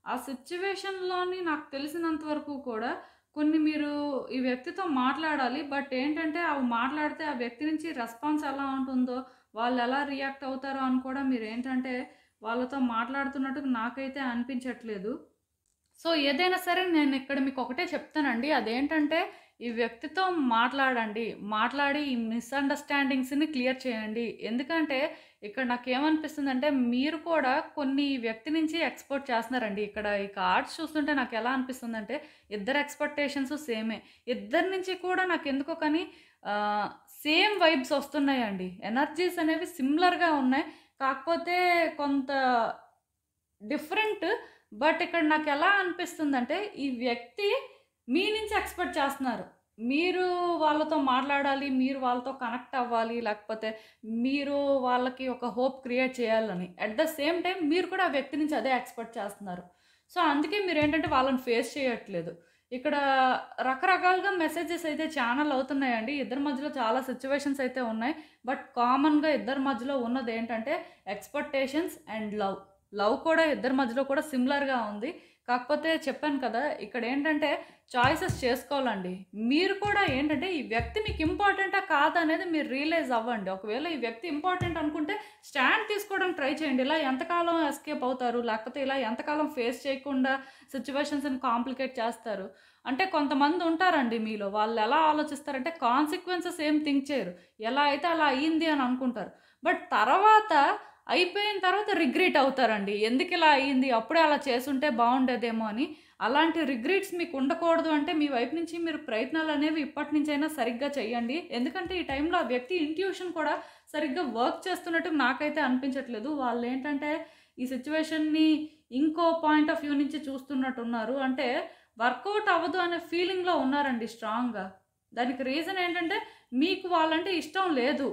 Speaker 1: ఆ సిట్యుయేషన్‌లోని నాకు తెలిసినంత వరకు కూడా కొన్ని మీరు ఈ వ్యక్తితో మాట్లాడాలి. బట్ ఏంటంటే అవి మాట్లాడితే ఆ వ్యక్తి నుంచి రెస్పాన్స్ ఎలా ఉంటుందో, వాళ్ళు ఎలా రియాక్ట్ అవుతారో అని కూడా మీరేంటంటే వాళ్ళతో మాట్లాడుతున్నట్టుగా నాకైతే అనిపించట్లేదు. సో, ఏదైనా సరే నేనిక్కడ మీకొకటే చెప్తానండి. అదేంటంటే, ఈ వ్యక్తితో మాట్లాడండి. మాట్లాడి ఈ మిస్‌అండర్‌స్టాండింగ్స్‌ని క్లియర్ చేయండి. ఎందుకంటే, ఇక్కడ నాకేమనిపిస్తుందంటే, మీరు కూడా కొన్ని ఈ వ్యక్తి నుంచి ఎక్స్‌పెక్ట్ చేస్తున్నారండి. ఇక్కడ ఈ కార్డ్స్ చూస్తుంటే నాకెలా అనిపిస్తుందంటే, ఇద్దరి ఎక్స్‌పెక్టేషన్స్ సేమే. ఇద్దరి నుంచి కూడా నాకెందుకో కానీ ఆహ్, సేమ్ వైబ్స్ ఒస్తున్నాయండి. ఎనర్జీస్ అనేవి సిమిలర్‌గా ఉన్నాయి. కాకపోతే కొంత డిఫరెంట్. బట్ ఇక్కడ నాకెలా అనిపిస్తుందంటే, ఈ వ్యక్తి మీ నుంచి ఎక్స్‌పెక్ట్ చేస్తున్నారు. మీరు వాళ్ళతో మాట్లాడాలి, మీరు వాళ్ళతో కనెక్ట్ అవ్వాలి, లేకపోతే మీరు వాళ్ళకి ఒక హోప్ క్రియేట్ చేయాలని. అట్ ద సేమ్ టైమ్ మీరు కూడా ఆ వ్యక్తి నుంచి అదే ఎక్స్‌పెక్ట్ చేస్తున్నారు. సో, అందుకే మీరేంటంటే వాళ్ళని ఫేస్ చేయట్లేదు. ఇక్కడ రకరకాలుగా మెసేజెస్ అయితే ఛానెల్ అవుతున్నాయండి. ఇద్దరి మధ్యలో చాలా సిట్యుయేషన్స్ అయితే ఉన్నాయి. బట్ కామన్‌గా ఇద్దరి మధ్యలో ఉన్నదేంటంటే ఎక్స్‌పెక్టేషన్స్ అండ్ లవ్. లవ్ కూడా ఇద్దరి మధ్యలో కూడా సిమిలర్‌గా ఉంది. కాకపోతే చెప్పాను కదా! ఇక్కడేంటంటే చాయిసెస్ చేసుకోవాలండి. మీరు కూడా ఏంటంటే ఈ వ్యక్తి మీకు ఇంపార్టెంటా కాదా అనేది మీరు రియలైజ్ అవ్వండి. ఒకవేళ ఈ వ్యక్తి ఇంపార్టెంట్ అనుకుంటే స్టాండ్ తీసుకోవడానికి ట్రై చేయండి. ఇలా ఎంతకాలం ఎస్కేప్ అవుతారు? లేకపోతే ఇలా ఎంతకాలం ఫేస్ చేయకుండా సిట్యుయేషన్స్‌ని కాంప్లికేట్ చేస్తారు? అంటే కొంతమంది ఉంటారండి మీలో. వాళ్ళు ఎలా ఆలోచిస్తారంటే కాన్సిక్వెన్సెస్ ఏం థింక్ చేయరు. ఎలా అయితే అలా అయింది అని అనుకుంటారు. బట్ తర్వాత అయిపోయిన తర్వాత రిగ్రెట్ అవుతారండి. ఎందుకిలా అయింది? అప్పుడే అలా చేసుంటే బావుండేదేమో అని. అలాంటి రిగ్రెట్స్ మీకు ఉండకూడదు అంటే మీ వైపు నుంచి మీరు ప్రయత్నాలనేవి ఇప్పటి నుంచైనా సరిగ్గా చేయండి. ఎందుకంటే ఈ టైంలో ఆ వ్యక్తి ఇంట్యూషన్ కూడా సరిగ్గా వర్క్ చేస్తున్నట్టు నాకైతే అనిపించట్లేదు. వాళ్ళేంటంటే ఈ సిట్యుయేషన్‌ని ఇంకో పాయింట్ ఆఫ్ వ్యూ నుంచి చూస్తున్నట్టున్నారు. అంటే వర్కౌట్ అవ్వదు అనే ఫీలింగ్‌లో ఉన్నారండి స్ట్రాంగ్‌గా. దానికి రీజన్ ఏంటంటే మీకు వాళ్ళంటే ఇష్టం లేదు.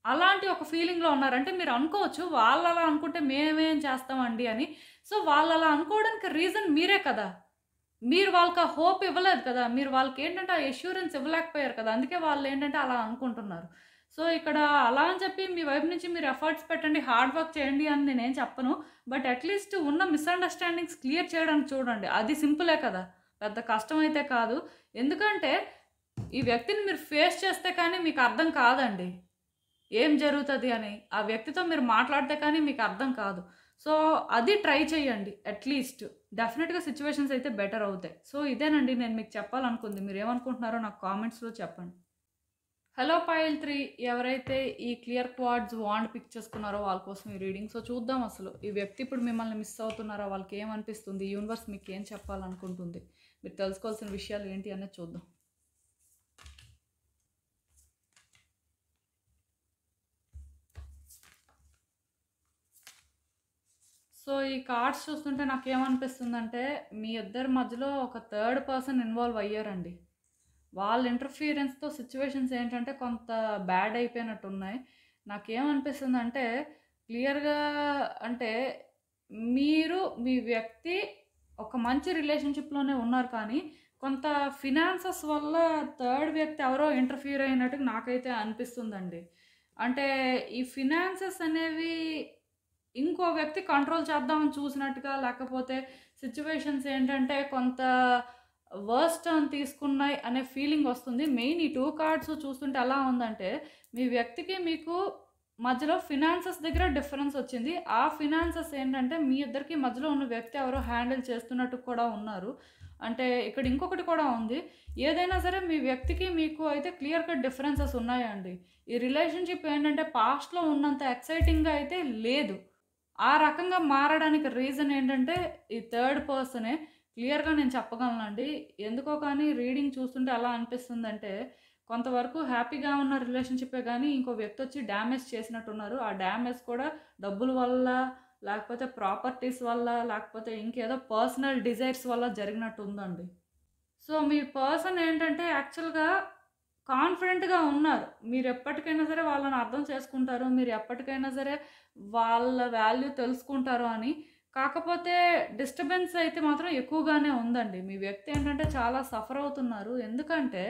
Speaker 1: అలాంటి ఒక ఫీలింగ్‌లో ఉన్నారు. అంటే మీరు అనుకోవచ్చు వాళ్ళలా అనుకుంటే మేమేం చేస్తామండి అని. సో, వాళ్ళలా అనుకోవడానికి రీజన్ మీరే కదా! మీరు వాళ్ళకి ఆ హోప్ ఇవ్వలేదు కదా! మీరు వాళ్ళకేంటంటే ఆ అష్యూరెన్స్ ఇవ్వలేకపోయారు కదా! అందుకే వాళ్ళేంటంటే అలా అనుకుంటున్నారు. సో, ఇక్కడ అలా అని చెప్పి మీ వైపు నుంచి మీరు ఎఫర్ట్స్ పెట్టండి, హార్డ్ వర్క్ చేయండి అని నేనేం చెప్పను. బట్ అట్‌లీస్ట్ ఉన్న మిస్‌అండర్‌స్టాండింగ్స్ క్లియర్ చేయడానికి చూడండి. అది సింపులే కదా! పెద్ద కష్టమైతే కాదు. ఎందుకంటే ఈ వ్యక్తిని మీరు ఫేస్ చేస్తే కానీ మీకు అర్థం కాదండి. ఏం జరుగుతది అని. ఆ వ్యక్తితో మీరు మాట్లాడితే కానీ మీకు అర్థం కాదు. సో, అది ట్రై చేయండి అట్‌లీస్ట్. డెఫినిట్‌గా సిట్యుయేషన్స్ అయితే బెటర్ అవుతాయి. సో, ఇదేనండి నేను మీకు చెప్పాలనుకుంది. మీరేమనుకుంటున్నారో నాకు కామెంట్స్‌లో చెప్పండి. హలో పైల్ 3 ఎవరైతే ఈ క్లియర్ క్వార్ట్జ్ వాండ్ పిక్ చేసుకున్నారో వాళ్ళ కోసం ఈ రీడింగ్. సో, చూద్దాం అసలు. ఈ వ్యక్తి ఇప్పుడు మిమ్మల్ని మిస్ అవుతున్నారా? వాళ్ళకేమనిపిస్తుంది? యూనివర్స్ మీకేం చెప్పాలనుకుంటుంది? మీరు తెలుసుకోవాల్సిన విషయాలు ఏంటి అనేది చూద్దాం. సో, ఈ కార్డ్స్ చూస్తుంటే నాకేమనిపిస్తుందంటే, మీ ఇద్దరి మధ్యలో ఒక థర్డ్ పర్సన్ ఇన్వాల్వ్ అయ్యారండి. వాళ్ళ ఇంటర్ఫియరెన్స్‌తో సిట్యుయేషన్స్ ఏంటంటే కొంత బ్యాడ్ అయిపోయినట్టున్నాయి. నాకేమనిపిస్తుందంటే క్లియర్‌గా అంటే మీరు, మీ వ్యక్తి ఒక మంచి రిలేషన్‌షిప్‌లోనే ఉన్నారు కానీ, కొంత ఫినాన్సెస్ వల్ల థర్డ్ వ్యక్తి ఎవరో ఇంటర్ఫియర్ అయినట్టుగా నాకైతే అనిపిస్తుందండి. అంటే ఈ ఫినాన్సెస్ అనేవి ఇంకో వ్యక్తి కంట్రోల్ చేద్దామని చూసినట్టుగా, లేకపోతే సిట్యుయేషన్స్ ఏంటంటే కొంత వర్స్ట్ టర్న్ తీసుకున్నాయి అనే ఫీలింగ్ వస్తుంది. మెయిన్ ఈ 2 కార్డ్స్ చూస్తుంటే ఎలా ఉందంటే, మీ వ్యక్తికి మీకు మధ్యలో ఫినాన్సెస్ దగ్గర డిఫరెన్స్ వచ్చింది. ఆ ఫినాన్సెస్ ఏంటంటే మీ ఇద్దరికి మధ్యలో ఉన్న వ్యక్తి ఎవరో హ్యాండిల్ చేస్తున్నట్టు కూడా ఉన్నారు. అంటే ఇక్కడ ఇంకొకటి కూడా ఉంది. ఏదైనా సరే మీ వ్యక్తికి మీకు అయితే క్లియర్ కట్ డిఫరెన్సెస్ ఉన్నాయండి. ఈ రిలేషన్‌షిప్ ఏంటంటే పాస్ట్‌లో ఉన్నంత ఎక్సైటింగ్‌గా అయితే లేదు. ఆ రకంగా మారడానికి రీజన్ ఏంటంటే ఈ థర్డ్ పర్సనే. క్లియర్‌గా నేను చెప్పగలనండి. ఎందుకో కానీ రీడింగ్ చూస్తుంటే ఎలా అనిపిస్తుందంటే, కొంతవరకు హ్యాపీగా ఉన్న రిలేషన్‌షిప్పే గానీ, ఇంకో వ్యక్తొచ్చి డ్యామేజ్ చేసినట్టున్నారు. ఆ డ్యామేజ్ కూడా డబ్బుల వల్ల, లేకపోతే ప్రాపర్టీస్ వల్ల, లేకపోతే ఇంకేదో పర్సనల్ డిజైర్స్ వల్ల జరిగినట్టుందండి. సో, మీ పర్సన్ ఏంటంటే యాక్చువల్‌గా కాన్ఫిడెంట్‌గా ఉన్నారు. మీరెప్పటికైనా సరే వాళ్ళని అర్థం చేసుకుంటారు. మీరు ఎప్పటికైనా సరే వాళ్ళ వాల్యూ తెలుసుకుంటారు అని. కాకపోతే డిస్టర్బెన్స్ అయితే మాత్రం ఎక్కువగానే ఉందండి. మీ వ్యక్తి ఏంటంటే చాలా సఫర్ అవుతున్నారు. ఎందుకంటే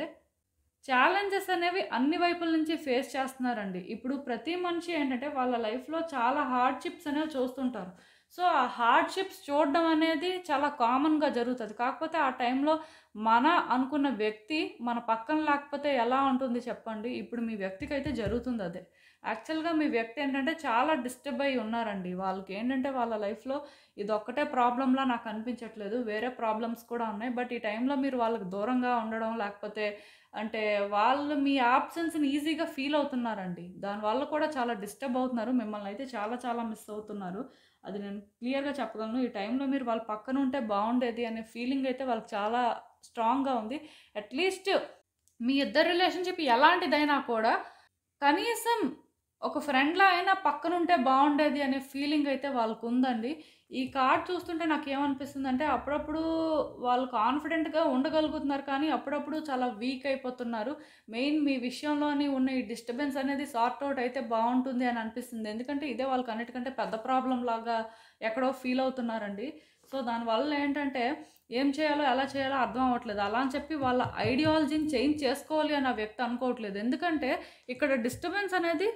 Speaker 1: ఛాలెంజెస్ అనేవి అన్ని వైపుల నుంచి ఫేస్ చేస్తున్నారండి. ఇప్పుడు ప్రతి మనిషి ఏంటంటే వాళ్ళ లైఫ్‌లో చాలా హార్డ్‌షిప్స్ అనేవి చూస్తుంటారు. సో, ఆ హార్డ్‌షిప్స్ చూడడం అనేది చాలా కామన్‌గా జరుగుతది. కాకపోతే ఆ టైంలో మన అనుకున్న వ్యక్తి మన పక్కన లేకపోతే ఎలా ఉంటుంది చెప్పండి? ఇప్పుడు మీ వ్యక్తికైతే జరుగుతుందదే. యాక్చువల్‌గా మీ వ్యక్తి ఏంటంటే చాలా డిస్టర్బ్ అయ్యి ఉన్నారండి. వాళ్ళకేంటంటే వాళ్ళ లైఫ్‌లో ఇదొక్కటే ప్రాబ్లమ్‌లా నాకు అనిపించట్లేదు. వేరే ప్రాబ్లమ్స్ కూడా ఉన్నాయి. బట్ ఈ టైంలో మీరు వాళ్ళకి దూరంగా ఉండడం లేకపోతే అంటే వాళ్ళు మీ యాబ్సెన్స్‌ని ఈజీగా ఫీల్ అవుతున్నారండి. దానివల్ల కూడా చాలా డిస్టర్బ్ అవుతున్నారు. మిమ్మల్నయితే చాలా చాలా మిస్ అవుతున్నారు. అది నేను క్లియర్‌గా చెప్పగలను. ఈ టైంలో మీరు వాళ్ళ పక్కన ఉంటే బావుండేది అనే ఫీలింగ్ అయితే వాళ్ళకి చాలా స్ట్రాంగ్‌గా ఉంది. అట్‌లీస్ట్ మీ ఇద్దరి రిలేషన్‌షిప్ ఎలాంటిదైనా కూడా కనీసం ఒక ఫ్రెండ్‌లా అయినా పక్కనుంటే బావుండేది అనే ఫీలింగ్ అయితే వాళ్ళకుందండి. ఈ కార్డ్ చూస్తుంటే నాకేమనిపిస్తుందంటే అప్పుడప్పుడు వాళ్ళు కాన్ఫిడెంట్‌గా ఉండగలుగుతున్నారు కానీ అప్పుడప్పుడు చాలా వీక్ అయిపోతున్నారు. మెయిన్ మీ విషయంలోని ఉన్న ఈ డిస్టర్బెన్స్ అనేది సార్ట్ ఔట్ అయితే బావుంటుంది అని అనిపిస్తుంది. ఎందుకంటే ఇదే వాళ్ళకన్నిటికంటే పెద్ద ప్రాబ్లమ్ లాగా ఎక్కడో ఫీల్ అవుతున్నారండి. సో, దానివల్ల ఏంటంటే ఏం చేయాలో, ఎలా చేయాలో అర్థం అవ్వట్లేదు. అలా అని చెప్పి వాళ్ళ ఐడియాలజీని చేంజ్ చేసుకోవాలి అని ఆ వ్యక్తి అనుకోవట్లేదు. ఎందుకంటే ఇక్కడ డిస్టర్బెన్స్ అనేది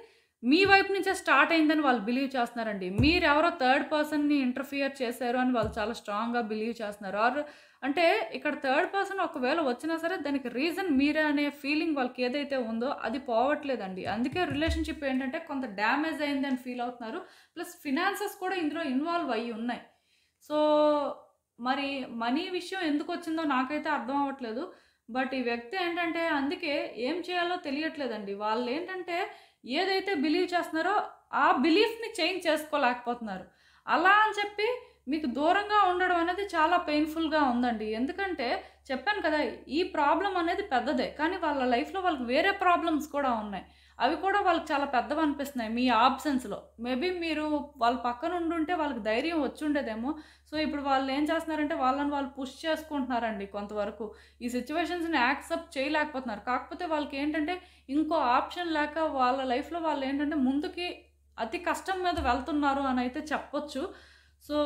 Speaker 1: మీ వైపు నుంచే స్టార్ట్ అయిందని వాళ్ళు బిలీవ్ చేస్తున్నారండి. మీరెవరో థర్డ్ పర్సన్‌ని ఇంటర్ఫియర్ చేశారు అని వాళ్ళు చాలా స్ట్రాంగ్‌గా బిలీవ్ చేస్తున్నారు. అంటే ఇక్కడ థర్డ్ పర్సన్ ఒకవేళ వచ్చినా సరే దానికి రీజన్ మీరే అనే ఫీలింగ్ వాళ్ళకి ఏదైతే ఉందో అది పోవట్లేదండి. అందుకే రిలేషన్‌షిప్ ఏంటంటే కొంత డ్యామేజ్ అయిందని ఫీల్ అవుతున్నారు. ప్లస్ ఫినాన్సెస్ కూడా ఇందులో ఇన్వాల్వ్ అయ్యి ఉన్నాయి. సో, మరి మనీ విషయం ఎందుకొచ్చిందో నాకైతే అర్థం అవ్వట్లేదు. బట్ ఈ వ్యక్తి ఏంటంటే అందుకే ఏం చేయాలో తెలియట్లేదండి. వాళ్ళేంటంటే ఏదైతే బిలీవ్ చేస్తున్నారో ఆ బిలీఫ్‌ని చేంజ్ చేసుకోలేకపోతున్నారు. అలా అని చెప్పి మీకు దూరంగా ఉండడం అనేది చాలా పెయిన్‌ఫుల్‌గా ఉందండి. ఎందుకంటే చెప్పాను కదా! ఈ ప్రాబ్లమ్ అనేది పెద్దదే. కానీ వాళ్ళ లైఫ్‌లో వాళ్ళకి వేరే ప్రాబ్లమ్స్ కూడా ఉన్నాయి. అవి కూడా వాళ్ళకి చాలా పెద్దవనిపిస్తున్నాయి మీ ఆబ్సెన్స్‌లో. మేబీ మీరు వాళ్ళ పక్కన ఉండుంటే వాళ్ళకి ధైర్యం వచ్చుండేదేమో. సో, ఇప్పుడు వాళ్ళేం చేస్తున్నారంటే వాళ్ళని వాళ్ళు పుష్ చేసుకుంటున్నారండి కొంతవరకు. ఈ సిట్యుయేషన్స్‌ని యాక్సెప్ట్ చేయలేకపోతున్నారు. కాకపోతే వాళ్ళకేంటంటే ఇంకో ఆప్షన్ లేక వాళ్ళ లైఫ్‌లో వాళ్ళేంటంటే ముందుకి అతి కష్టం మీద వెళ్తున్నారు అనైతే చెప్పొచ్చు. సో,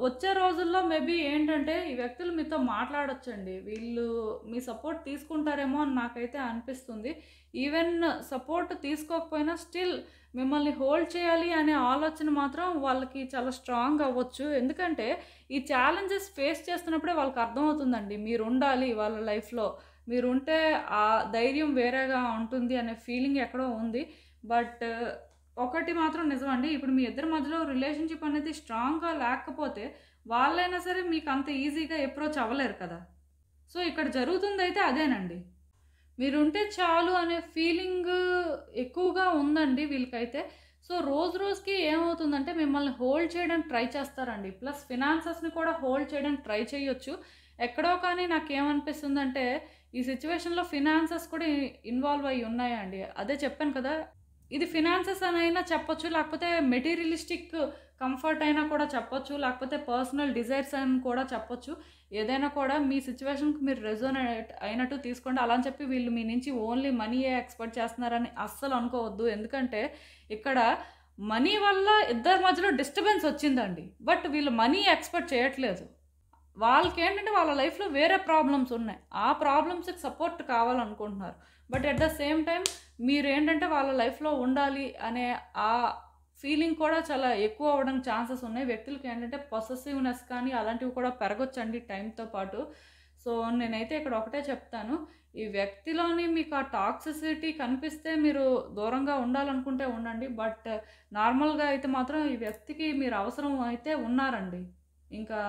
Speaker 1: వచ్చే రోజుల్లో మేబీ ఏంటంటే ఈ వ్యక్తులు మీతో మాట్లాడొచ్చండి. వీళ్ళు మీ సపోర్ట్ తీసుకుంటారేమో అని నాకైతే అనిపిస్తుంది. ఈవెన్ సపోర్ట్ తీసుకోకపోయినా స్టిల్ మిమ్మల్ని హోల్డ్ చేయాలి అనే ఆలోచన మాత్రం వాళ్ళకి చాలా స్ట్రాంగ్ అవ్వచ్చు. ఎందుకంటే ఈ ఛాలెంజెస్ ఫేస్ చేస్తున్నప్పుడే వాళ్ళకి అర్థమవుతుందండి. మీరుండాలి వాళ్ళ లైఫ్‌లో. మీరుంటే ఆ ధైర్యం వేరేగా ఉంటుంది అనే ఫీలింగ్ ఎక్కడో ఉంది. బట్ ఒకటి మాత్రం నిజమండి. ఇప్పుడు మీ ఇద్దరి మధ్యలో రిలేషన్‌షిప్ అనేది స్ట్రాంగ్‌గా లేకపోతే వాళ్ళైనా సరే మీకు అంత ఈజీగా అప్రోచ్ అవ్వలేరు కదా! సో, ఇక్కడ జరుగుతుందైతే అదేనండి. మీరుంటే చాలు అనే ఫీలింగ్ ఎక్కువగా ఉందండి వీళ్ళకైతే. సో, రోజు రోజుకి ఏమవుతుందంటే మిమ్మల్ని హోల్డ్ చేయడానికి ట్రై చేస్తారండి. ప్లస్ ఫినాన్సెస్‌ని కూడా హోల్డ్ చేయడానికి ట్రై చేయొచ్చు. ఎక్కడో కానీ నాకేమనిపిస్తుందంటే ఈ సిట్యుయేషన్‌లో ఫినాన్సెస్ కూడా ఇన్వాల్వ్ అయ్యి ఉన్నాయండి. అదే చెప్పాను కదా! ఇది ఫినాన్సెస్ అనైనా చెప్పొచ్చు. లేకపోతే మెటీరియలిస్టిక్ కంఫర్ట్ అయినా కూడా చెప్పొచ్చు, లేకపోతే పర్సనల్ డిజైర్స్ అని కూడా చెప్పొచ్చు. ఏదైనా కూడా మీ సిచ్యువేషన్‌కి మీరు రెజోనేట్ అయినట్టు తీసుకోండి. అలా అని చెప్పి వీళ్ళు మీ నుంచి ఓన్లీ మనీయే ఎక్స్‌పెక్ట్ చేస్తున్నారని అస్సలు అనుకోవద్దు. ఎందుకంటే ఇక్కడ మనీ వల్ల ఇద్దరి మధ్యలో డిస్టర్బెన్స్ వచ్చిందండి. బట్ వీళ్ళు మనీ ఎక్స్‌పెక్ట్ చేయట్లేదు. వాళ్ళకేంటంటే వాళ్ళ లైఫ్‌లో వేరే ప్రాబ్లమ్స్ ఉన్నాయి. ఆ ప్రాబ్లమ్స్‌కి సపోర్ట్ కావాలనుకుంటున్నారు. But at the same time మీరేంటంటే వాళ్ళ లైఫ్‌లో ఉండాలి అనే ఆ ఫీలింగ్ కూడా చాలా ఎక్కువ అవ్వడానికి ఛాన్సెస్ ఉన్నాయి. వ్యక్తులకి ఏంటంటే పొసెసివ్‌నెస్ కానీ అలాంటివి కూడా పెరగొచ్చండి టైంతో పాటు. సో, నేనైతే ఇక్కడ ఒకటే చెప్తాను. ఈ వ్యక్తిలోని మీకు ఆ టాక్సిసిటీ కనిపిస్తే మీరు దూరంగా ఉండాలనుకుంటే ఉండండి. బట్ నార్మల్‌గా అయితే మాత్రం ఈ వ్యక్తికి మీరు అవసరం అయితే ఉన్నారండి. ఇంకా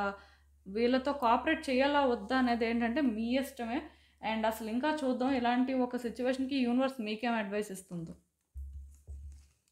Speaker 1: వీళ్ళతో కోఆపరేట్ చేయాలా వద్దా అనేది ఏంటంటే మీ ఇష్టమే. అండ్ అసలు ఇంకా చూద్దాం ఇలాంటి ఒక సిచ్యువేషన్‌కి యూనివర్స్ మీకేం అడ్వైస్ ఇస్తుందో.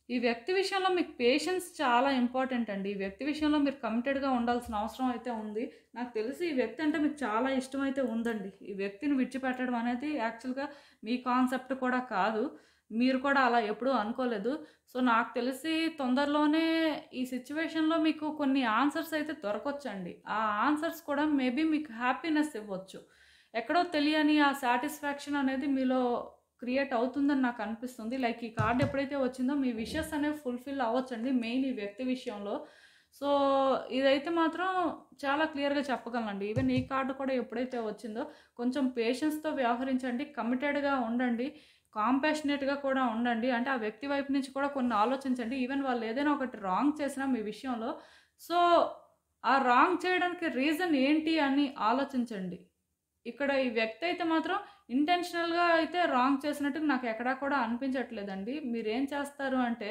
Speaker 1: ఈ వ్యక్తి విషయంలో మీకు పేషెన్స్ చాలా ఇంపార్టెంట్ అండి. ఈ వ్యక్తి విషయంలో మీరు కమిటెడ్‌గా ఉండాల్సిన అవసరం అయితే ఉంది. నాకు తెలిసి ఈ వ్యక్తి అంటే మీకు చాలా ఇష్టం అయితే ఉందండి. ఈ వ్యక్తిని విడిచిపెట్టడం అనేది యాక్చువల్‌గా మీ కాన్సెప్ట్ కూడా కాదు. మీరు కూడా అలా ఎప్పుడూ అనుకోలేదు. సో, నాకు తెలిసి తొందరలోనే ఈ సిచ్యువేషన్‌లో మీకు కొన్ని ఆన్సర్స్ అయితే దొరకొచ్చండి. ఆ ఆన్సర్స్ కూడా మేబీ మీకు హ్యాపీనెస్ ఇవ్వచ్చు. ఎక్కడో తెలియని ఆ సాటిస్ఫాక్షన్ అనేది మీలో క్రియేట్ అవుతుందని నాకు అనిపిస్తుంది. లైక్ ఈ కార్డ్ ఎప్పుడైతే వచ్చిందో మీ విషెస్ అనేవి ఫుల్‌ఫిల్ అవ్వచ్చండి. మెయిన్ ఈ వ్యక్తి విషయంలో. సో, ఇదైతే మాత్రం చాలా క్లియర్‌గా చెప్పగలనండి. ఈవెన్ ఈ కార్డ్ కూడా ఎప్పుడైతే వచ్చిందో కొంచెం పేషెన్స్‌తో వ్యవహరించండి. కమిటెడ్‌గా ఉండండి. కాంపాషనేట్‌గా కూడా ఉండండి. అంటే ఆ వ్యక్తి వైపు నుంచి కూడా కొన్ని ఆలోచించండి. ఈవెన్ వాళ్ళు ఏదైనా ఒకటి రాంగ్ చేసినా మీ విషయంలో, సో, ఆ రాంగ్ చేయడానికి రీజన్ ఏంటి అని ఆలోచించండి. ఇక్కడ ఈ వ్యక్తి అయితే మాత్రం ఇంటెన్షనల్‌గా అయితే రాంగ్ చేసినట్టు నాకు ఎక్కడా కూడా అనిపించట్లేదండి. మీరేం చేస్తారు అంటే,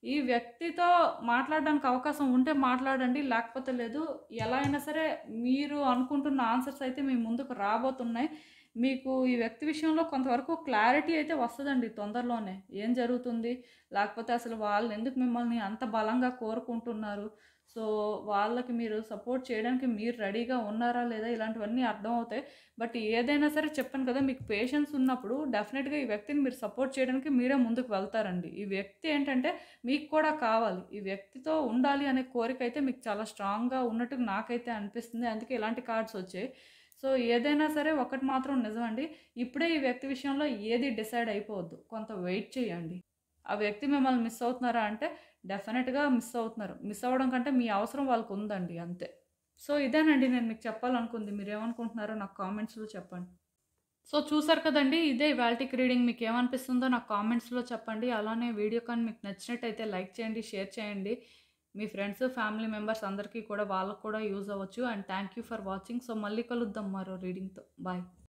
Speaker 1: ఈ వ్యక్తితో మాట్లాడడానికి అవకాశం ఉంటే మాట్లాడండి. లేకపోతే లేదు. ఎలా అయినా సరే మీరు అనుకుంటున్న ఆన్సర్స్ అయితే మీ ముందుకు రాబోతున్నాయి. మీకు ఈ వ్యక్తి విషయంలో కొంతవరకు క్లారిటీ అయితే వస్తదండి తొందరలోనే. ఏం జరుగుతుంది? లేకపోతే అసలు వాళ్ళెందుకు మిమ్మల్ని అంత బలంగా కోరుకుంటున్నారు? సో, వాళ్ళకి మీరు సపోర్ట్ చేయడానికి మీరు రెడీగా ఉన్నారా? లేదా? ఇలాంటివన్నీ అర్థమవుతాయి. బట్ ఏదైనా సరే చెప్పాను కదా! మీకు పేషెన్స్ ఉన్నప్పుడు డెఫినెట్‌గా ఈ వ్యక్తిని మీరు సపోర్ట్ చేయడానికి మీరే ముందుకు వెళ్తారండి. ఈ వ్యక్తి ఏంటంటే మీకు కూడా కావాలి. ఈ వ్యక్తితో ఉండాలి అనే కోరిక అయితే మీకు చాలా స్ట్రాంగ్‌గా ఉన్నట్టు నాకైతే అనిపిస్తుంది. అందుకే ఇలాంటి కార్డ్స్ వచ్చాయి. సో, ఏదైనా సరే ఒకటి మాత్రం నిజమండి. ఇప్పుడే ఈ వ్యక్తి విషయంలో ఏది డిసైడ్ అయిపోవద్దు. కొంత వెయిట్ చేయండి. ఆ వ్యక్తి మిమ్మల్ని మిస్ అవుతున్నారా అంటే డెఫినెట్‌గా మిస్ అవుతున్నారు. మిస్ అవ్వడం కంటే మీ అవసరం వాళ్ళకుందండి అంతే. సో, ఇదేనండి నేను మీకు చెప్పాలనుకుంది. మీరేమనుకుంటున్నారో నాకు కామెంట్స్‌లో చెప్పండి. సో, చూసారు కదండీ! ఇదే ఇవాల్టికి రీడింగ్. మీకేమనిపిస్తుందో నాకు కామెంట్స్‌లో చెప్పండి. అలానే వీడియో కానీ మీకు నచ్చినట్టయితే లైక్ చేయండి, షేర్ చేయండి. మీ ఫ్రెండ్స్, ఫ్యామిలీ మెంబర్స్ అందరికీ కూడా వాళ్ళకి కూడా యూజ్ అవ్వచ్చు. And thank you for watching. So, మళ్ళీ కలుద్దాం మరో రీడింగ్‌తో. బాయ్.